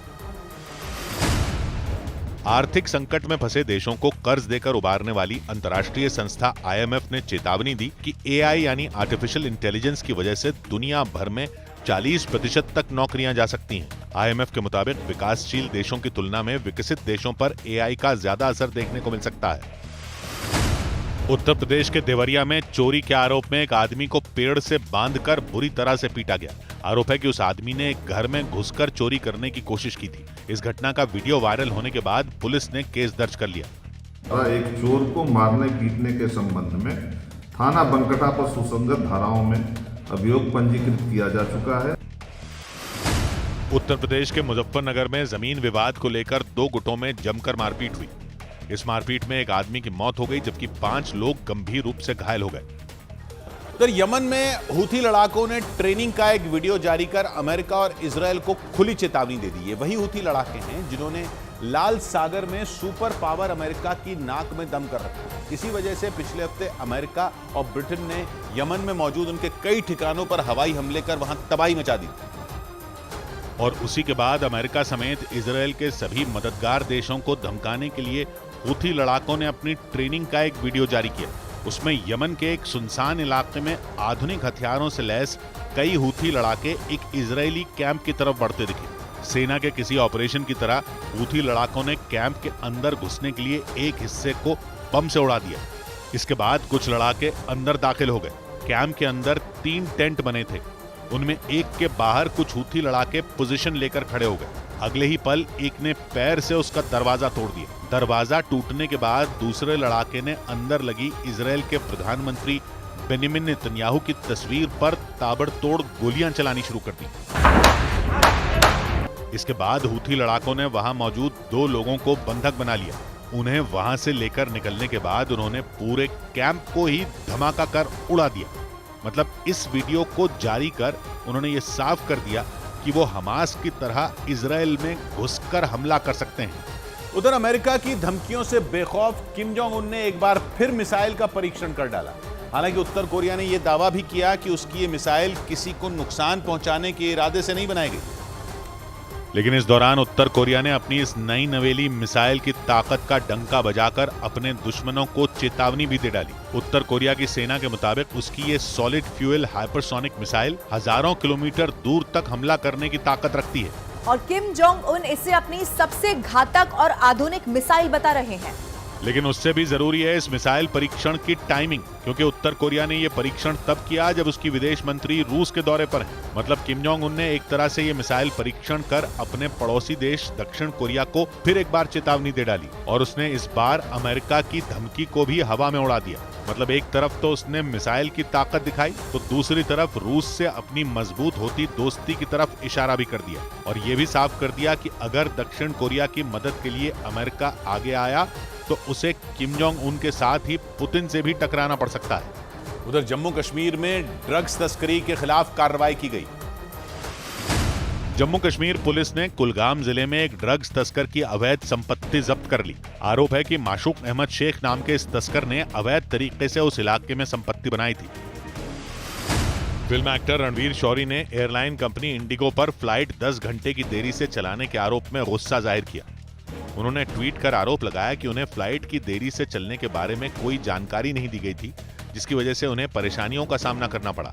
आर्थिक संकट में फंसे देशों को कर्ज देकर उबारने वाली अंतर्राष्ट्रीय संस्था IMF ने चेतावनी दी कि AI यानी आर्टिफिशियल इंटेलिजेंस की वजह से दुनिया भर में 40% तक नौकरियां जा सकती हैं। IMF के मुताबिक विकासशील देशों की तुलना में विकसित देशों पर AI का ज्यादा असर देखने को मिल सकता है। उत्तर प्रदेश के देवरिया में चोरी के आरोप में एक आदमी को पेड़ से बांधकर बुरी तरह से पीटा गया। आरोप है कि उस आदमी ने एक घर में घुसकर चोरी करने की कोशिश की थी। इस घटना का वीडियो वायरल होने के बाद पुलिस ने केस दर्ज कर लिया। एक चोर को मारने पीटने के संबंध में थाना बनकटा पर सुसंगत धाराओं में अभियोग पंजीकृत किया जा चुका है। उत्तर प्रदेश के मुजफ्फरनगर में जमीन विवाद को लेकर 2 गुटों में जमकर मारपीट हुई। इस मारपीट में एक आदमी की मौत हो गई, जबकि 5 लोग गंभीर रूप से घायल हो गए। उधर यमन में हूथी लड़ाकों ने ट्रेनिंग का एक वीडियो जारी कर अमेरिका और इजरायल को खुली चेतावनी दे दी है। वही हूथी लड़ाके हैं जिन्होंने लाल सागर में सुपर पावर अमेरिका की नाक में दम कर रखा। इसी वजह से पिछले हफ्ते अमेरिका और ब्रिटेन ने यमन में मौजूद उनके कई ठिकानों पर हवाई हमले कर वहां तबाही मचा दी। और उसी के बाद अमेरिका समेत इजरायल के सभी मददगार देशों को धमकाने के लिए हूथी लड़ाकों ने अपनी ट्रेनिंग का एक वीडियो जारी किया। उसमें यमन के एक सुनसान इलाके में आधुनिक हथियारों से लैस कई हूथी लड़ाके एक इजरायली कैंप की तरफ बढ़ते दिखे। सेना के किसी ऑपरेशन की तरह हूथी लड़ाकों ने कैंप के अंदर घुसने के लिए एक हिस्से को बम से उड़ा दिया। इसके बाद कुछ लड़ाके अंदर दाखिल हो गए। कैंप के अंदर 3 टेंट बने थे, उनमें एक के बाहर कुछ हूथी लड़ाके पोजीशन लेकर खड़े हो गए। अगले ही पल एक ने पैर से उसका दरवाजा तोड़ दिया। दरवाजा टूटने के बाद दूसरे लड़ाके ने अंदर लगी इजराइल के प्रधानमंत्री बेनियामिन नेतन्याहू की तस्वीर पर ताबड़तोड़ गोलियां चलानी शुरू कर दी। इसके बाद हूथी लड़ाकों ने वहां मौजूद 2 लोगों को बंधक बना लिया। उन्हें वहां से लेकर निकलने के बाद उन्होंने पूरे कैंप को ही धमाका कर उड़ा दिया। मतलब इस वीडियो को जारी कर उन्होंने ये साफ कर दिया कि वो हमास की तरह इजराइल में घुसकर हमला कर सकते हैं। उधर अमेरिका की धमकियों से बेखौफ किम जोंग उन ने एक बार फिर मिसाइल का परीक्षण कर डाला। हालांकि उत्तर कोरिया ने यह दावा भी किया कि उसकी ये मिसाइल किसी को नुकसान पहुंचाने के इरादे से नहीं बनाई गई। लेकिन इस दौरान उत्तर कोरिया ने अपनी इस नई नवेली मिसाइल की ताकत का डंका बजाकर अपने दुश्मनों को चेतावनी भी दे डाली। उत्तर कोरिया की सेना के मुताबिक उसकी ये सॉलिड फ्यूल हाइपरसोनिक मिसाइल हजारों किलोमीटर दूर तक हमला करने की ताकत रखती है। और किम जोंग उन इसे अपनी सबसे घातक और आधुनिक मिसाइल बता रहे हैं। लेकिन उससे भी जरूरी है इस मिसाइल परीक्षण की टाइमिंग, क्योंकि उत्तर कोरिया ने यह परीक्षण तब किया जब उसकी विदेश मंत्री रूस के दौरे पर हैं। मतलब किम जोंग उन ने एक तरह से ये मिसाइल परीक्षण कर अपने पड़ोसी देश दक्षिण कोरिया को फिर एक बार चेतावनी दे डाली और उसने इस बार अमेरिका की धमकी को भी हवा में उड़ा दिया। मतलब एक तरफ तो उसने मिसाइल की ताकत दिखाई तो दूसरी तरफ रूस से अपनी मजबूत होती दोस्ती की तरफ इशारा भी कर दिया और ये भी साफ कर दिया कि अगर दक्षिण कोरिया की मदद के लिए अमेरिका आगे आया तो उसे किम जोंग उन के साथ ही पुतिन से भी टकराना पड़ सकता है। उधर जम्मू कश्मीर में ड्रग्स तस्करी के खिलाफ कार्रवाई की गई। जम्मू कश्मीर पुलिस ने कुलगाम जिले में एक ड्रग्स तस्कर की अवैध संपत्ति जब्त कर ली। आरोप है कि माशूक अहमद शेख नाम के इस तस्कर ने अवैध तरीके से उस इलाके में संपत्ति बनाई थी। फिल्म एक्टर रणवीर शौरी ने एयरलाइन कंपनी इंडिगो पर फ्लाइट 10 घंटे की देरी से चलाने के आरोप में गुस्सा जाहिर किया। उन्होंने ट्वीट कर आरोप लगाया कि उन्हें फ्लाइट की देरी से चलने के बारे में कोई जानकारी नहीं दी गई थी, जिसकी वजह से उन्हें परेशानियों का सामना करना पड़ा।